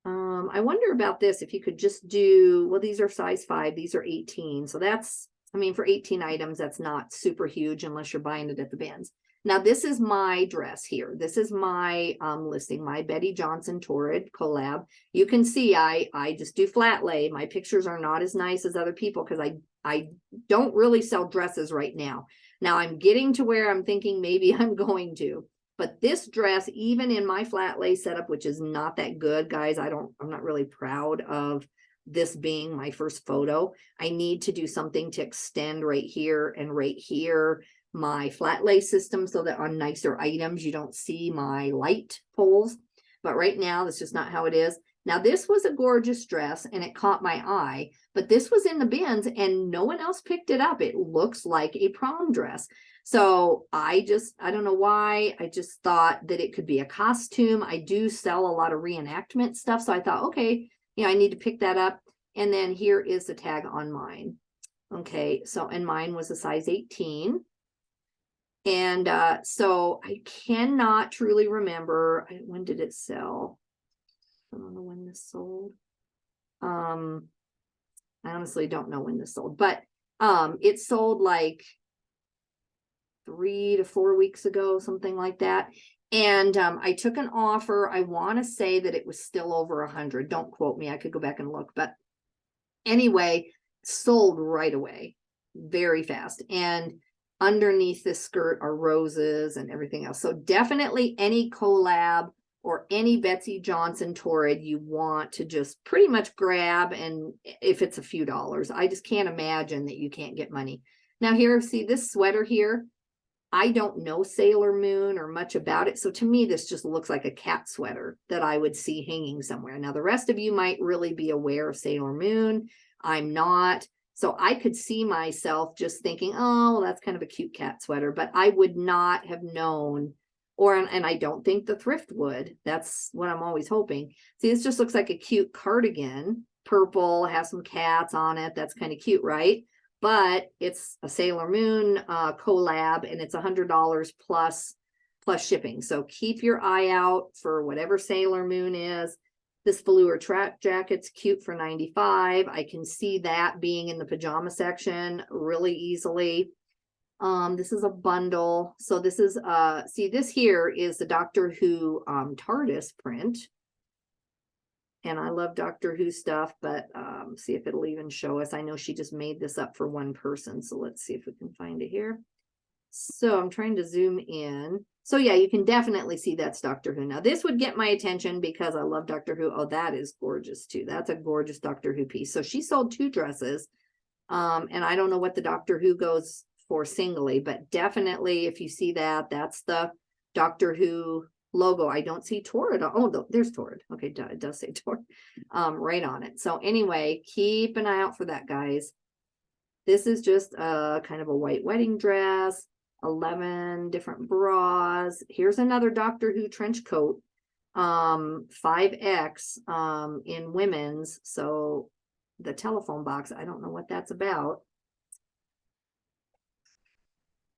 A: I wonder about this, if you could just do, well, these are size 5, these are 18. So that's, I mean, for 18 items, that's not super huge unless you're buying it at the bins. Now, this is my dress here. This is my listing, my Betty Johnson Torrid collab. You can see I just do flat lay. My pictures are not as nice as other people because I don't really sell dresses right now. Now I'm getting to where I'm thinking maybe I'm going to. But this dress, even in my flat lay setup, which is not that good, guys, I'm not really proud of this being my first photo. I need to do something to extend right here and right here my flat lay system so that on nicer items, you don't see my light poles. But right now, that's just not how it is. Now, this was a gorgeous dress and it caught my eye, but this was in the bins and no one else picked it up. It looks like a prom dress. So I don't know why. I just thought that it could be a costume. I do sell a lot of reenactment stuff. So I thought, okay, you know, I need to pick that up. And then here is the tag on mine. Okay, so, and mine was a size 18. And so I cannot truly remember, when did it sell? I don't know when this sold. I honestly don't know when this sold, but it sold like 3 to 4 weeks ago, something like that. And I took an offer. I want to say that it was still over 100. Don't quote me. I could go back and look. But anyway, sold right away, very fast. And underneath this skirt are roses and everything else. So definitely any collab or any Betsy Johnson Torrid you want to just pretty much grab. And if it's a few dollars, I just can't imagine that you can't get money. Now here, see this sweater here? I don't know Sailor Moon or much about it. So to me, this just looks like a cat sweater that I would see hanging somewhere. Now, the rest of you might really be aware of Sailor Moon. I'm not. So I could see myself just thinking, oh, well, that's kind of a cute cat sweater, but I would not have known, and I don't think the thrift would. That's what I'm always hoping. See, this just looks like a cute cardigan, purple, has some cats on it. That's kind of cute, right? But it's a Sailor Moon collab, and it's $100 plus shipping. So keep your eye out for whatever Sailor Moon is. This velour track jacket's cute for $95. I can see that being in the pajama section really easily. This is a bundle. So this is see, this here is the Doctor Who TARDIS print. And I love Doctor Who stuff, but see if it'll even show us. I know she just made this up for one person. So let's see if we can find it here. So I'm trying to zoom in. So yeah, you can definitely see that's Doctor Who. Now this would get my attention because I love Doctor Who. Oh, that is gorgeous too. That's a gorgeous Doctor Who piece. So she sold 2 dresses. And I don't know what the Doctor Who goes for singly, but definitely if you see that, that's the Doctor Who logo. I don't see Torrid. Oh, there's Torrid. Okay, it does say Torrid right on it. So anyway, keep an eye out for that, guys. This is just a kind of a white wedding dress, 11 different bras. Here's another Doctor Who trench coat, 5X in women's. So the telephone box, I don't know what that's about.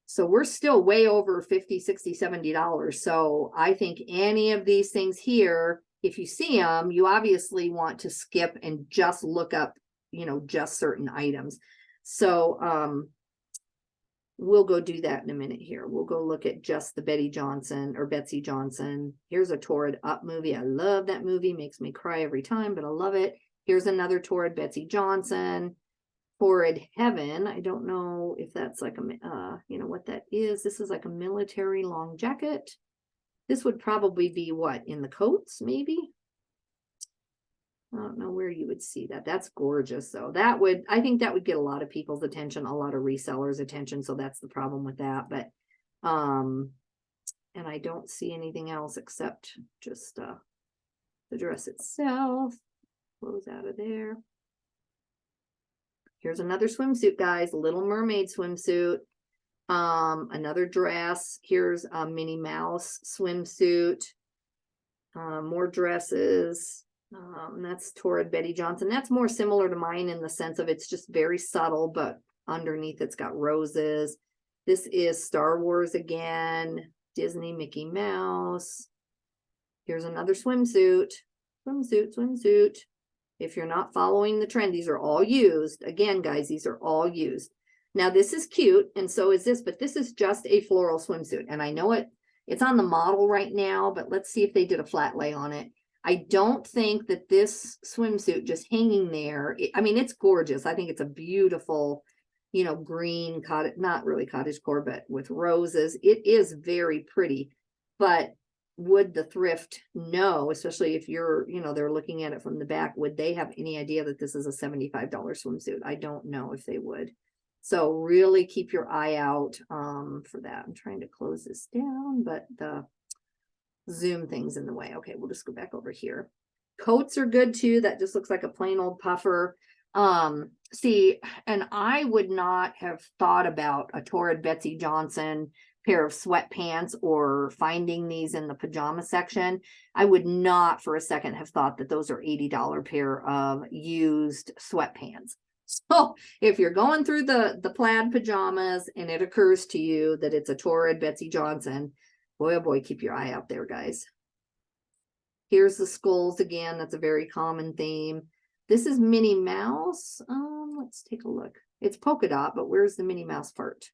A: So we're still way over 50, 60, $70. So I think any of these things here, if you see them, you obviously want to skip and just look up, you know, just certain items. So we'll go do that in a minute here. We'll go look at just the Betsy Johnson. Here's a Torrid Up movie. I love that movie. Makes me cry every time, but I love it. Here's another Torrid Betsy Johnson. Torrid Heaven. I don't know if that's like a, you know what that is. This is like a military long jacket. This would probably be what, in the coats, maybe? I don't know where you would see that. That's gorgeous. So that would, I think that would get a lot of people's attention, a lot of resellers' attention. So that's the problem with that. But, and I don't see anything else except just the dress itself. Close out of there. Here's another swimsuit, guys. Little Mermaid swimsuit. Another dress. Here's a Minnie Mouse swimsuit. More dresses. That's Torrid Betsy Johnson. That's more similar to mine in the sense of it's just very subtle, but underneath it's got roses. This is Star Wars again. Disney Mickey Mouse. Here's another swimsuit. Swimsuit. If you're not following the trend, these are all used. Again, guys, these are all used. Now, this is cute, and so is this, but this is just a floral swimsuit. And I know it's on the model right now, but let's see if they did a flat lay on it. I don't think that this swimsuit just hanging there, I mean, it's gorgeous. I think it's a beautiful, you know, green, cottage, not really cottagecore, but with roses. It is very pretty, but would the thrift know, especially if you're, you know, they're looking at it from the back, would they have any idea that this is a $75 swimsuit? I don't know if they would. So really keep your eye out for that. I'm trying to close this down, but the Zoom thing's in the way. Okay, we'll just go back over here. Coats are good too. That just looks like a plain old puffer. See, and I would not have thought about a Torrid Betsy Johnson pair of sweatpants or finding these in the pajama section. I would not for a second have thought that those are $80 pair of used sweatpants. So if you're going through the plaid pajamas and it occurs to you that it's a Torrid Betsy Johnson, boy, oh boy, keep your eye out there, guys. Here's the skulls again. That's a very common theme. This is Minnie Mouse. Let's take a look. It's polka dot, but where's the Minnie Mouse part?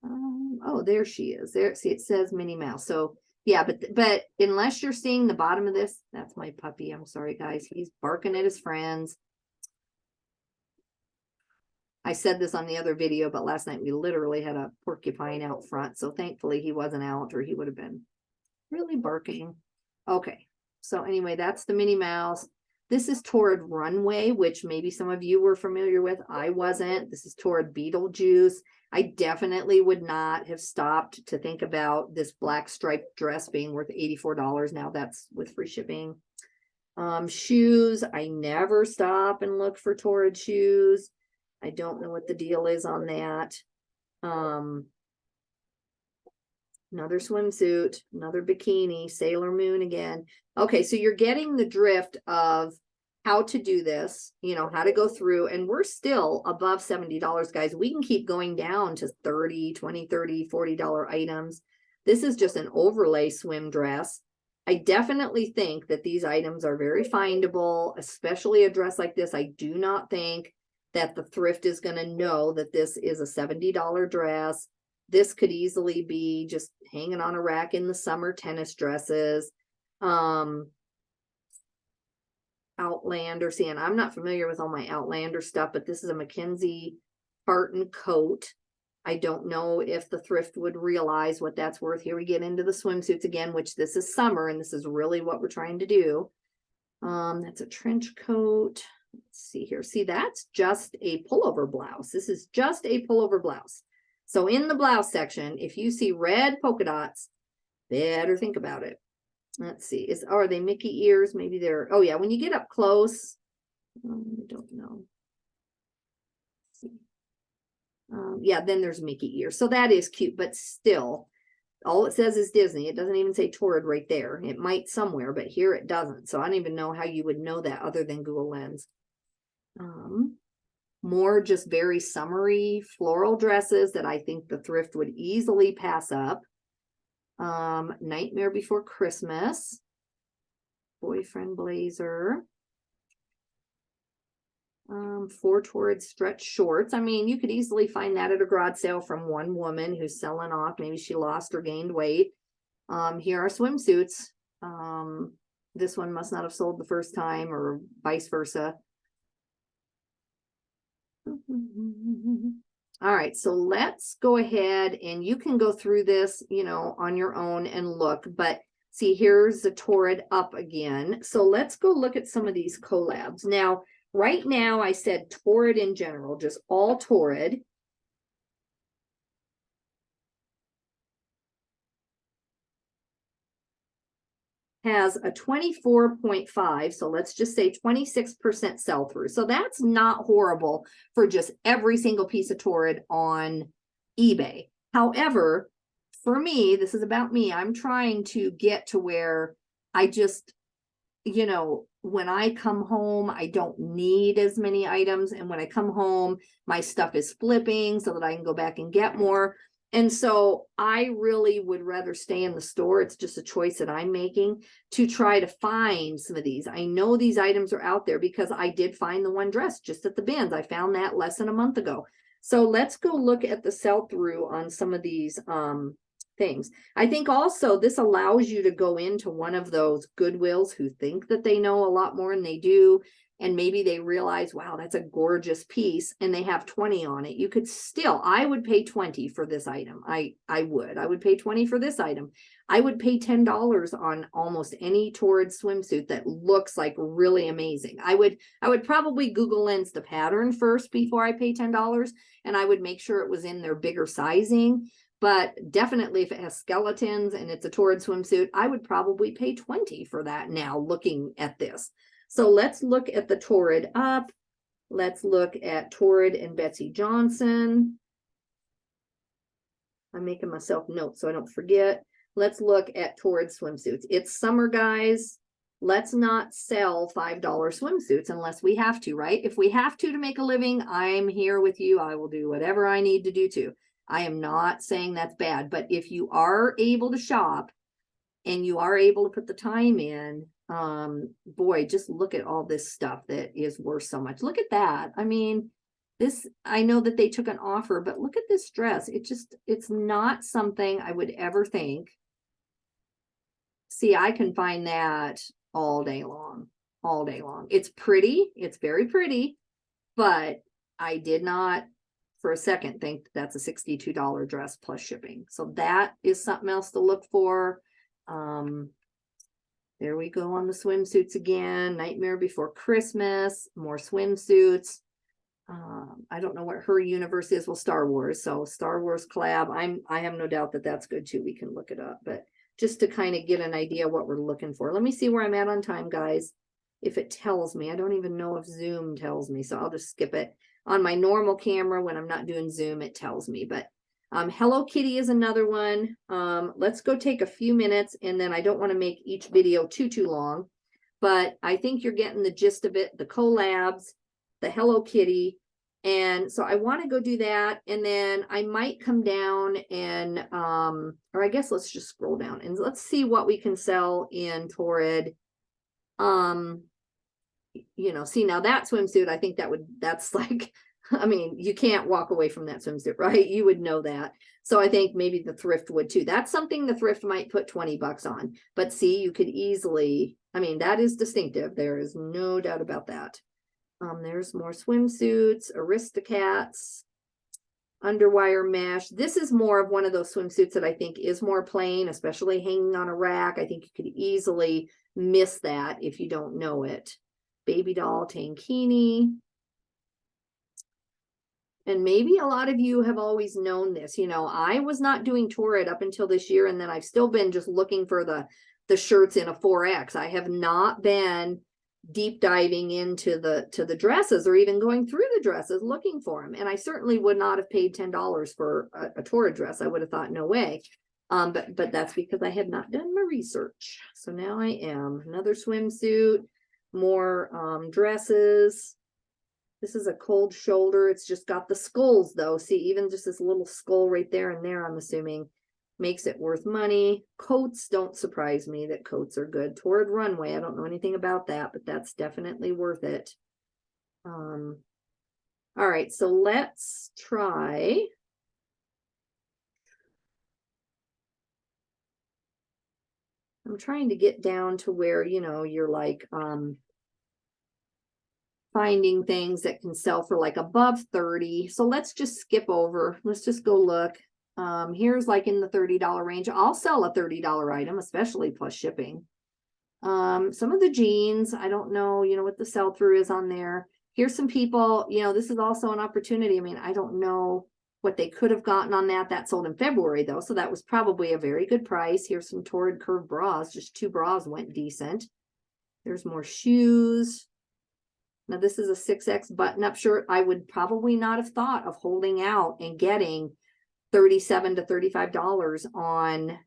A: Oh, there she is. There, see, it says Minnie Mouse. So yeah, but unless you're seeing the bottom of this, that's my puppy. I'm sorry, guys. He's barking at his friends. I said this on the other video, but last night we literally had a porcupine out front. So thankfully he wasn't out, or he would have been really barking. Okay. So anyway, that's the Minnie Mouse. This is Torrid Runway, which maybe some of you were familiar with. I wasn't. This is Torrid Beetlejuice. I definitely would not have stopped to think about this black striped dress being worth $84. Now that's with free shipping. Shoes. I never stop and look for Torrid shoes. I don't know what the deal is on that. Another swimsuit, another bikini, Sailor Moon again. Okay, so you're getting the drift of how to do this, you know, how to go through, and we're still above $70, guys. We can keep going down to $30, $20, $30, $40 items. This is just an overlay swim dress. I definitely think that these items are very findable, especially a dress like this. I do not think that the thrift is going to know that this is a $70 dress. This could easily be just hanging on a rack in the summer tennis dresses. Outlander, see, and I'm not familiar with all my Outlander stuff, but this is a Mackenzie tartan coat. I don't know if the thrift would realize what that's worth. Here we get into the swimsuits again, which this is summer, and this is really what we're trying to do. That's a trench coat. Let's see here. See, that's just a pullover blouse. This is just a pullover blouse. So in the blouse section, if you see red polka dots, better think about it. Let's see. Are they Mickey ears? Maybe they're, oh yeah, when you get up close, I don't know. Yeah, then there's Mickey ears. So that is cute, but still, all it says is Disney. It doesn't even say Torrid right there. It might somewhere, but here it doesn't. So I don't even know how you would know that other than Google Lens. More just very summery floral dresses that I think the thrift would easily pass up. Nightmare Before Christmas, boyfriend blazer, four Torrid stretch shorts. I mean, you could easily find that at a garage sale from one woman who's selling off. Maybe she lost or gained weight. Here are swimsuits. This one must not have sold the first time, or vice versa. All right, so let's go ahead, and you can go through this, you know, on your own and look, but see, here's the Torrid up again. So let's go look at some of these collabs. Now, right now, I said Torrid in general, just all Torrid. Has a 24.5, so let's just say 26% sell-through. So that's not horrible for just every single piece of Torrid on eBay. However, for me, this is about me. I'm trying to get to where I just, you know, when I come home, I don't need as many items. And when I come home, my stuff is flipping so that I can go back and get more. And so I really would rather stay in the store. It's just a choice that I'm making to try to find some of these. I know these items are out there because I did find the one dress just at the bins. I found that less than a month ago. So let's go look at the sell-through on some of these things. I think also this allows you to go into one of those Goodwills who think that they know a lot more than they do. And maybe they realize, wow, that's a gorgeous piece, and they have 20 on it. You could still, I would pay 20 for this item. I would pay 20 for this item. I would pay $10 on almost any Torrid swimsuit that looks like really amazing. I would probably Google Lens the pattern first before I pay $10, and I would make sure it was in their bigger sizing. But definitely if it has skeletons and it's a Torrid swimsuit, I would probably pay 20 for that now looking at this. So let's look at the Torrid up. Let's look at Torrid and Betsy Johnson. I'm making myself notes so I don't forget. Let's look at Torrid swimsuits. It's summer, guys. Let's not sell $5 swimsuits unless we have to, right? If we have to make a living, I'm here with you. I will do whatever I need to do to. I am not saying that's bad, but if you are able to shop and you are able to put the time in, boy, just look at all this stuff that is worth so much. Look at that. I mean, This, I know that they took an offer, but look at this dress. It's not something I would ever think. See, I can find that all day long, all day long. It's pretty. It's very pretty, but I did not for a second think that's a $62 dress plus shipping. So that is something else to look for. There we go on the swimsuits again. Nightmare Before Christmas, more swimsuits. I don't know what her universe is. Well, Star Wars. So Star Wars collab. I have no doubt that that's good too. We can look it up, but just to kind of get an idea what we're looking for. Let me see where I'm at on time, guys. If it tells me, I don't even know if Zoom tells me, so I'll just skip it. On my normal camera, when I'm not doing Zoom, it tells me, but Hello Kitty is another one. Let's go take a few minutes, and then I don't want to make each video too long, but I think you're getting the gist of it, the collabs, the Hello Kitty. And so I want to go do that, and then I might come down and or I guess let's just scroll down and let's see what we can sell in Torrid. You know, see, now that swimsuit, I think that's like, I mean, you can't walk away from that swimsuit, right? You would know that. So I think maybe the thrift would too. That's something the thrift might put 20 bucks on, but see, you could easily, I mean, that is distinctive. There is no doubt about that. There's more swimsuits, Aristocats, underwire mesh. This is more of one of those swimsuits that I think is more plain, especially hanging on a rack. I think you could easily miss that if you don't know it. Baby doll tankini. And maybe a lot of you have always known this. You know, I was not doing Torrid up until this year, and then I've still been just looking for the shirts in a 4X. I have not been deep diving into the dresses or even going through the dresses looking for them. And I certainly would not have paid $10 for a Torrid dress. I would have thought, no way. But that's because I had not done my research. So now I am. Another swimsuit, more dresses. This is a cold shoulder. It's just got the skulls though. See, even just this little skull right there and there, I'm assuming makes it worth money. Coats don't surprise me that coats are good. Torrid runway, I don't know anything about that, but that's definitely worth it. All right, so let's try. I'm trying to get down to where, you know, you're like finding things that can sell for like above 30. So let's just skip over. Let's just go look. Here's like in the $30 range. I'll sell a $30 item, especially plus shipping. Some of the jeans, I don't know, you know, what the sell-through is on there. Here's some people, you know, this is also an opportunity. I mean, I don't know what they could have gotten on that. That sold in February though, so that was probably a very good price. Here's some Torrid curved bras. Just 2 bras went decent. There's more shoes. Now this is a 6X button-up shirt. I would probably not have thought of holding out and getting $37 to $35 on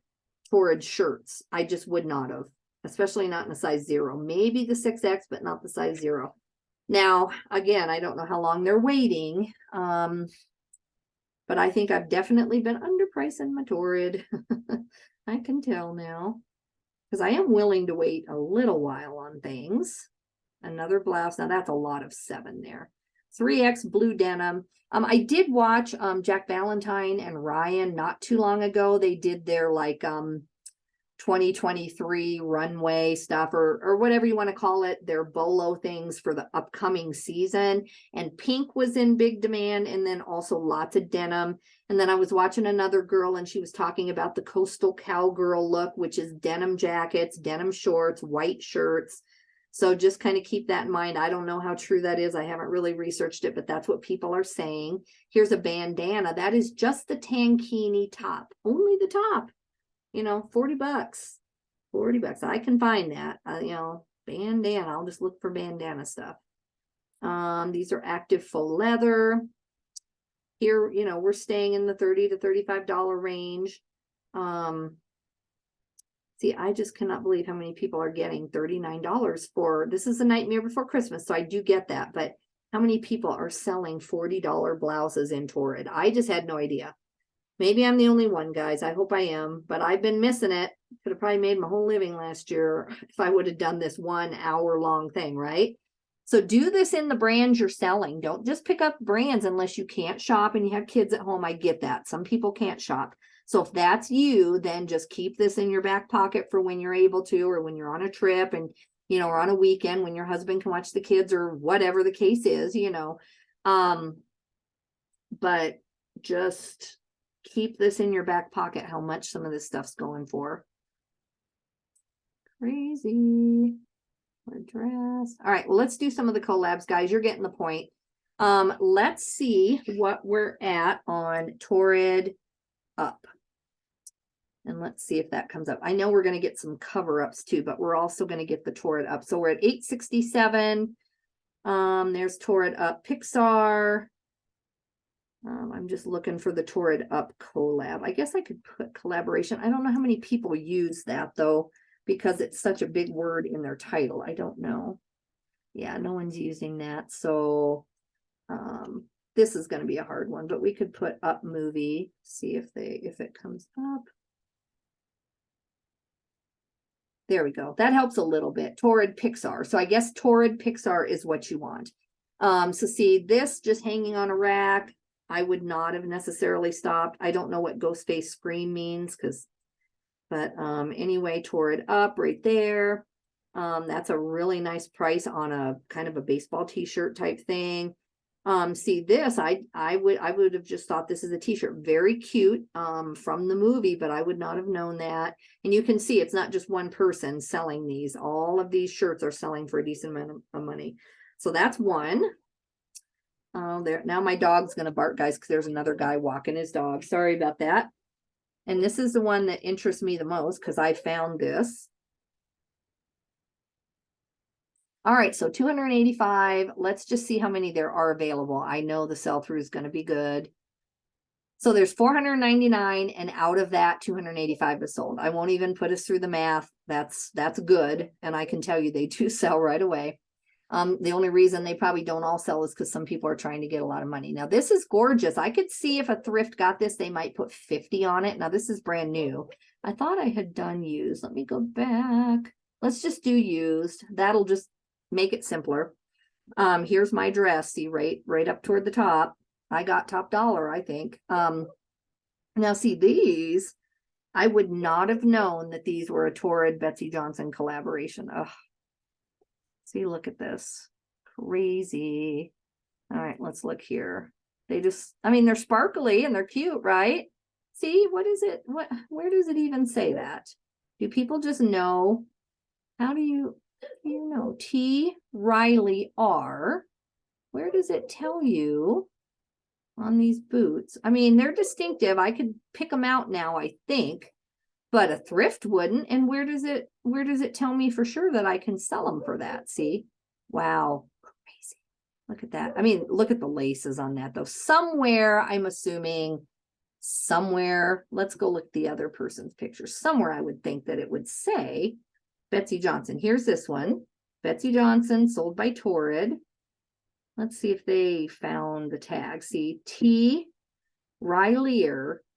A: Torrid shirts. I just would not have, especially not in a size 0. Maybe the 6X, but not the size 0. Now, again, I don't know how long they're waiting, but I think I've definitely been underpricing my Torrid. I can tell now, because I am willing to wait a little while on things. Another blouse. Now that's a lot of 7 there. 3X blue denim. I did watch Jack Valentine and Ryan not too long ago. They did their like 2023 runway stuff or whatever you want to call it, their bolo things for the upcoming season. And pink was in big demand, and then also lots of denim. And then I was watching another girl, and she was talking about the coastal cowgirl look, which is denim jackets, denim shorts, white shirts. So just kind of keep that in mind. I don't know how true that is. I haven't really researched it, but that's what people are saying. Here's a bandana. That is just the tankini top, only the top, you know, 40 bucks, 40 bucks. I can find that, you know, bandana. I'll just look for bandana stuff. These are active faux leather. Here, you know, we're staying in the $30 to $35 range. See, I just cannot believe how many people are getting $39 for, this is a Nightmare Before Christmas, so I do get that, but how many people are selling $40 blouses in Torrid? I just had no idea. Maybe I'm the only one, guys. I hope I am, but I've been missing it. Could have probably made my whole living last year if I would have done this 1 hour long thing, right? So do this in the brands you're selling. Don't just pick up brands unless you can't shop and you have kids at home. I get that. Some people can't shop. So if that's you, then just keep this in your back pocket for when you're able to, or when you're on a trip and, you know, or on a weekend when your husband can watch the kids or whatever the case is, you know. But just keep this in your back pocket, how much some of this stuff's going for. Crazy. Address. All right, well, let's do some of the collabs, guys. You're getting the point. Let's see what we're at on Torrid up. And let's see if that comes up. I know we're going to get some cover-ups too, but we're also going to get the Torrid up. So we're at 867. There's Torrid up Pixar. I'm just looking for the Torrid up collab. I guess I could put collaboration. I don't know how many people use that though, because it's such a big word in their title. I don't know. Yeah, no one's using that. So this is going to be a hard one, but we could put up movie, see if it comes up. There we go. That helps a little bit. Torrid Pixar. So I guess Torrid Pixar is what you want. So see this just hanging on a rack. I would not have necessarily stopped. I don't know what Ghostface Scream means but anyway, Torrid up right there. That's a really nice price on a kind of a baseball t-shirt type thing. See this, I would have just thought this is a t-shirt, very cute from the movie, but I would not have known that. And you can see it's not just one person selling these. All of these shirts are selling for a decent amount of money. So that's one. There now my dog's gonna bark, guys, because there's another guy walking his dog. Sorry about that. And this is the one that interests me the most because I found this. All right, so 285. Let's just see how many there are available. I know the sell-through is going to be good. So there's 499, and out of that, 285 is sold. I won't even put us through the math. That's good, and I can tell you they do sell right away. The only reason they probably don't all sell is because some people are trying to get a lot of money. Now, this is gorgeous. I could see if a thrift got this, they might put 50 on it. Now, this is brand new. I thought I had done used. Let me go back. Let's just do used. That'll just make it simpler. Here's my dress. See, right up toward the top. I got top dollar, I think. Now, see, these, I would not have known that these were a Torrid Betsy Johnson collaboration. Ugh. See, look at this. Crazy. All right, let's look here. They just, I mean, they're sparkly and they're cute, right? See, what is it? Where does it even say that? Do people just know? How do you know? T. Riley R. Where does it tell you on these boots? I mean, they're distinctive. I could pick them out now, I think. But a thrift wouldn't. And where does it tell me for sure that I can sell them for that? See? Wow. Crazy. Look at that. I mean, look at the laces on that though. Somewhere, I'm assuming somewhere, let's go look at the other person's picture. Somewhere I would think that it would say Betsy Johnson. Here's this one. Betsy Johnson, sold by Torrid. Let's see if they found the tag. See, T. Riley.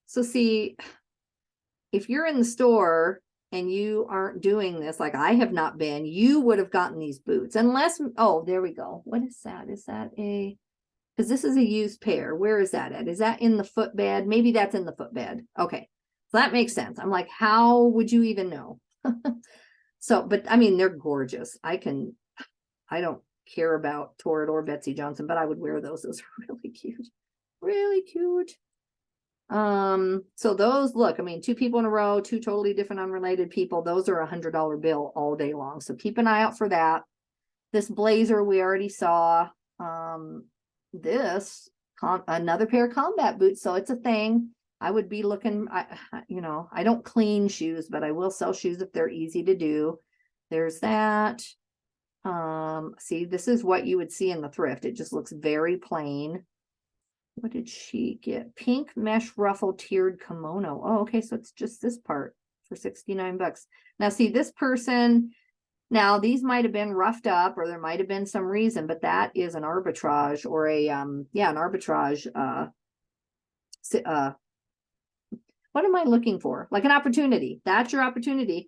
A: So see, if you're in the store and you aren't doing this, like I have not been, you would have gotten these boots. Unless, oh, there we go. What is that? Is that because this is a used pair. Where is that at? Is that in the footbed? Maybe that's in the footbed. Okay. So that makes sense. I'm like, how would you even know? So, but I mean, they're gorgeous. I don't care about Torrid or Betsy Johnson, but I would wear those. Those are really cute. Really cute. So those, look, I mean, two people in a row, two totally different unrelated people. Those are $100 bill all day long. So keep an eye out for that. This blazer we already saw. This another pair of combat boots. So it's a thing. I would be looking, I don't clean shoes, but I will sell shoes if they're easy to do. There's that. See, this is what you would see in the thrift. It just looks very plain. What did she get? Pink mesh ruffle tiered kimono. Oh, okay. So it's just this part for 69 bucks. Now, see, this person, now these might have been roughed up or there might have been some reason, but that is an arbitrage or an arbitrage, what am I looking for? Like an opportunity. That's your opportunity.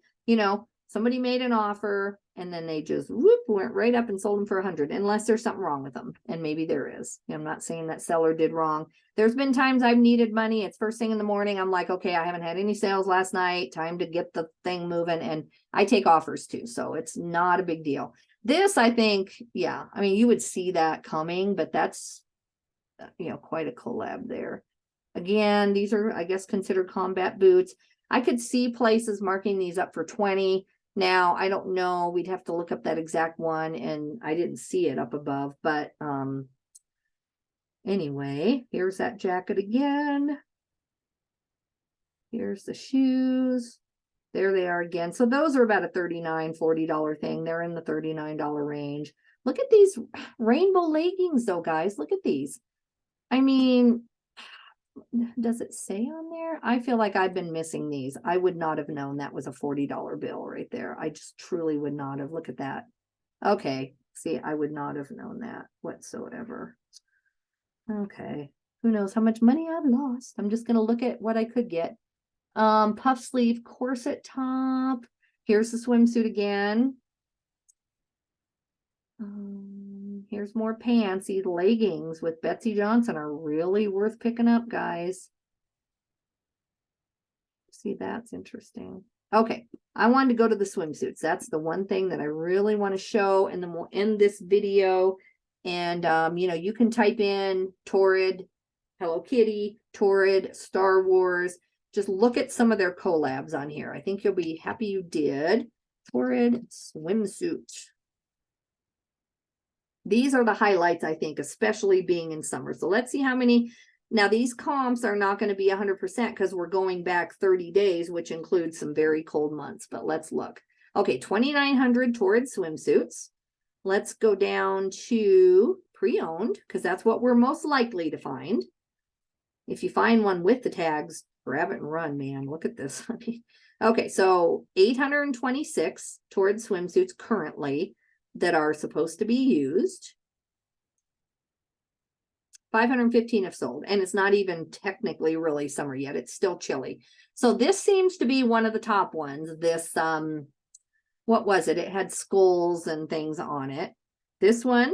A: Somebody made an offer and then they just whoop went right up and sold them for 100, unless there's something wrong with them, and maybe there is. I'm not saying that seller did wrong. There's been times I've needed money. It's first thing in the morning. I'm like, okay, I haven't had any sales last night. Time to get the thing moving, and I take offers too, so it's not a big deal. This, I think, yeah, I mean, you would see that coming, but that's, you know, quite a collab there. Again, these are, I guess, considered combat boots. I could see places marking these up for 20. Now, I don't know. We'd have to look up that exact one, and I didn't see it up above, but anyway, here's that jacket again. Here's the shoes. There they are again. So those are about a $39, $40 thing. They're in the $39 range. Look at these rainbow leggings though, guys. Look at these. I mean, does it say on there? I feel like I've been missing these. I would not have known that was a $40 bill right there. I just truly would not have. Look at that. Okay. See, I would not have known that whatsoever. Okay. Who knows how much money I've lost? I'm just going to look at what I could get. Puff sleeve corset top. Here's the swimsuit again. Here's more pants. These leggings with Betsy Johnson are really worth picking up, guys. See, that's interesting. Okay, I wanted to go to the swimsuits. That's the one thing that I really want to show, and then we'll end this video. And you know, you can type in Torrid, Hello Kitty, Torrid, Star Wars. Just look at some of their collabs on here. I think you'll be happy you did. Torrid swimsuit. These are the highlights, I think, especially being in summer. So let's see how many. Now, these comps are not going to be 100% because we're going back 30 days, which includes some very cold months. But let's look. Okay, 2,900 Torrid swimsuits. Let's go down to pre-owned, because that's what we're most likely to find. If you find one with the tags, grab it and run, man. Look at this. Okay, so 826 Torrid swimsuits currently that are supposed to be used. 515 have sold, and it's not even technically really summer yet. It's still chilly. So this seems to be one of the top ones. This, what was it? It had skulls and things on it. This one,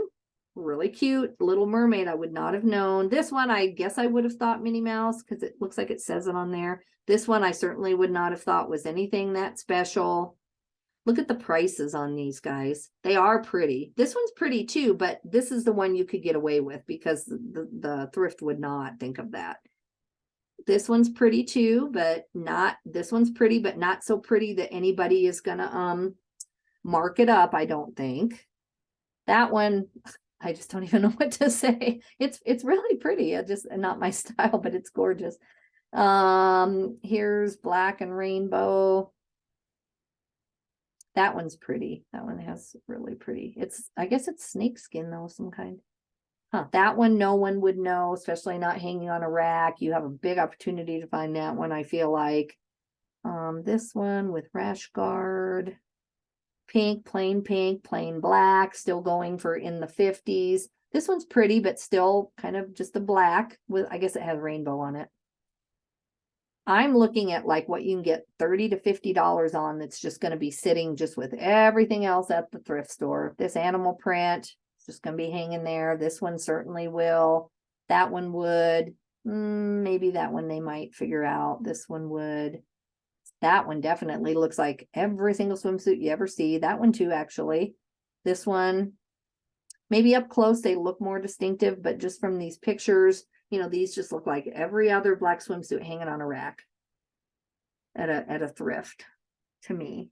A: really cute. Little Mermaid, I would not have known. This one, I guess I would have thought Minnie Mouse, because it looks like it says it on there. This one, I certainly would not have thought was anything that special. Look at the prices on these, guys. They are pretty. This one's pretty too, but this is the one you could get away with because the thrift would not think of that. This one's pretty too, but not, this one's pretty, but not so pretty that anybody is gonna mark it up, I don't think. That one, I just don't even know what to say. It's really pretty. Just not my style, but it's gorgeous. Here's black and rainbow. That one's pretty. That one has really pretty. It's, I guess it's snakeskin though, some kind. Huh, that one no one would know, especially not hanging on a rack. You have a big opportunity to find that one, I feel like. This one with rash guard. Pink, plain black, still going for in the 50s. This one's pretty, but still kind of just a black with, I guess it has rainbow on it. I'm looking at like what you can get $30 to $50 on that's just going to be sitting just with everything else at the thrift store. This animal print is just going to be hanging there. This one certainly will. That one would. Maybe that one they might figure out. This one would. That one definitely looks like every single swimsuit you ever see. That one too, actually. This one, maybe up close they look more distinctive, but just from these pictures, you know, these just look like every other black swimsuit hanging on a rack at a thrift to me.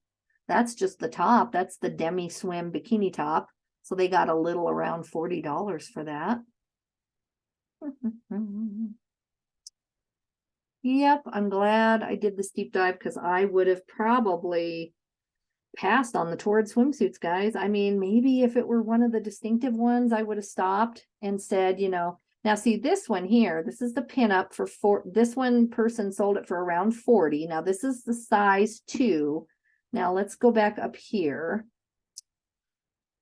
A: That's just the top. That's the demi swim bikini top. So they got a little around $40 for that. Yep, I'm glad I did this deep dive because I would have probably passed on the Torrid swimsuits, guys. I mean, maybe if it were one of the distinctive ones, I would have stopped and said, you know, now see this one here, this is the pinup for this one person sold it for around 40. Now this is the size 2. Now let's go back up here.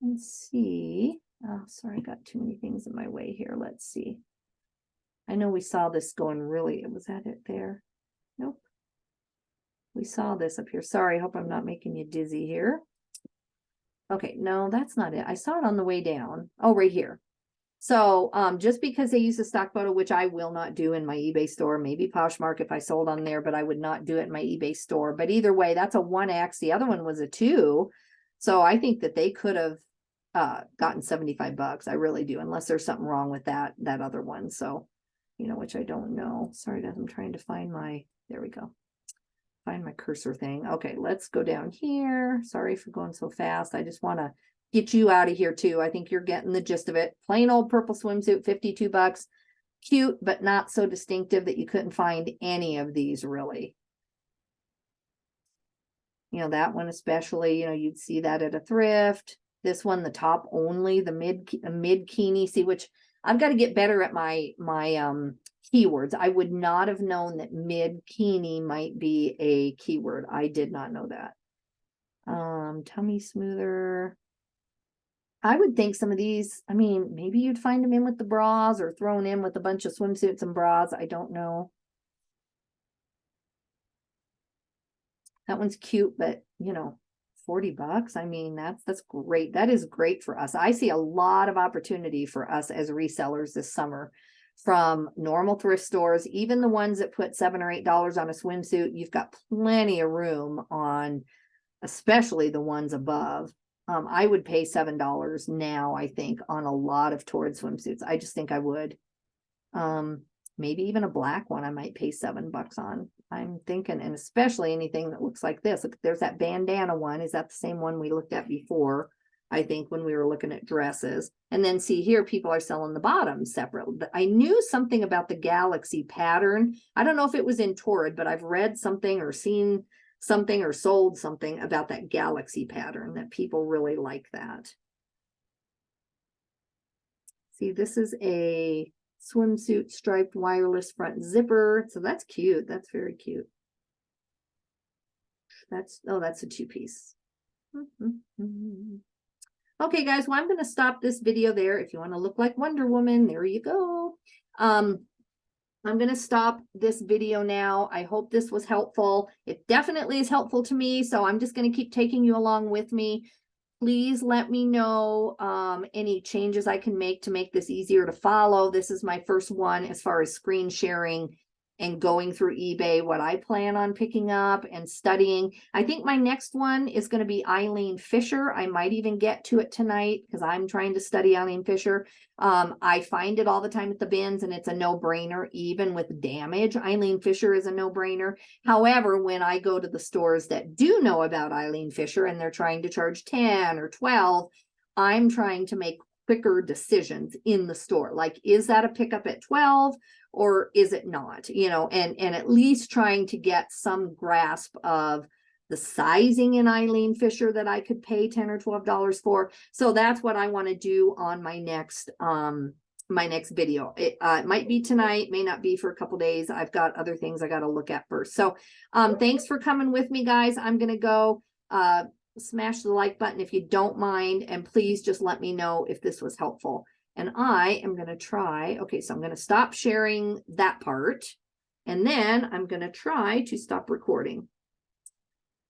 A: Let's see. Oh, sorry, I got too many things in my way here. Let's see. I know we saw this going really, was that it there? Nope. We saw this up here. Sorry, I hope I'm not making you dizzy here. Okay, no, that's not it. I saw it on the way down. Oh, right here. So just because they use a stock photo, which I will not do in my eBay store, maybe Poshmark if I sold on there, but I would not do it in my eBay store. But either way, that's a 1X. The other one was a 2. So I think that they could have gotten $75. I really do, unless there's something wrong with that other one. So, you know, which I don't know. Sorry, I'm trying to find my, there we go. Find my cursor thing. Okay, let's go down here. Sorry for going so fast. I just want to get you out of here too. I think you're getting the gist of it. Plain old purple swimsuit, $52. Cute, but not so distinctive that you couldn't find any of these really. You know, that one especially, you know, you'd see that at a thrift. This one, the top only, the mid kini, see, which I've got to get better at my keywords. I would not have known that mid kini might be a keyword. I did not know that. Tummy smoother. I would think some of these, I mean, maybe you'd find them in with the bras or thrown in with a bunch of swimsuits and bras. I don't know. That one's cute, but you know, $40. I mean, that's great. That is great for us. I see a lot of opportunity for us as resellers this summer from normal thrift stores, even the ones that put $7 or $8 on a swimsuit. You've got plenty of room on, especially the ones above. I would pay $7 now, I think, on a lot of Torrid swimsuits. I just think I would. Maybe even a black one I might pay $7 on. I'm thinking, and especially anything that looks like this. Look, there's that bandana one. Is that the same one we looked at before? I think when we were looking at dresses. And then see here, people are selling the bottoms separately. But I knew something about the galaxy pattern. I don't know if it was in Torrid, but I've read something or seen something or sold something about that galaxy pattern, that people really like that. See, this is a swimsuit striped wireless front zipper. So that's cute. That's very cute. That's, oh, that's a 2-piece. Okay, guys, well, I'm going to stop this video there. If you want to look like Wonder Woman, there you go. I'm going to stop this video now. I hope this was helpful. It definitely is helpful to me, so I'm just going to keep taking you along with me. Please let me know any changes I can make to make this easier to follow. This is my first one as far as screen sharing and going through eBay, what I plan on picking up and studying. I think my next one is going to be Eileen Fisher. I might even get to it tonight because I'm trying to study Eileen Fisher. I find it all the time at the bins, and it's a no-brainer, even with damage. Eileen Fisher is a no-brainer. However, when I go to the stores that do know about Eileen Fisher and they're trying to charge 10 or 12, I'm trying to make quicker decisions in the store. Like, is that a pickup at 12 or is it not? You know, and at least trying to get some grasp of the sizing in Eileen Fisher that I could pay $10 or $12 for. So that's what I want to do on my next video. It might be tonight, may not be for a couple days. I've got other things I got to look at first. So thanks for coming with me, guys. I'm going to go smash the like button if you don't mind, and please just let me know if this was helpful. And I am going to try, okay, so I'm going to stop sharing that part, and then I'm going to try to stop recording.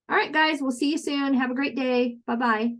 A: All right, guys, we'll see you soon. Have a great day. Bye-bye.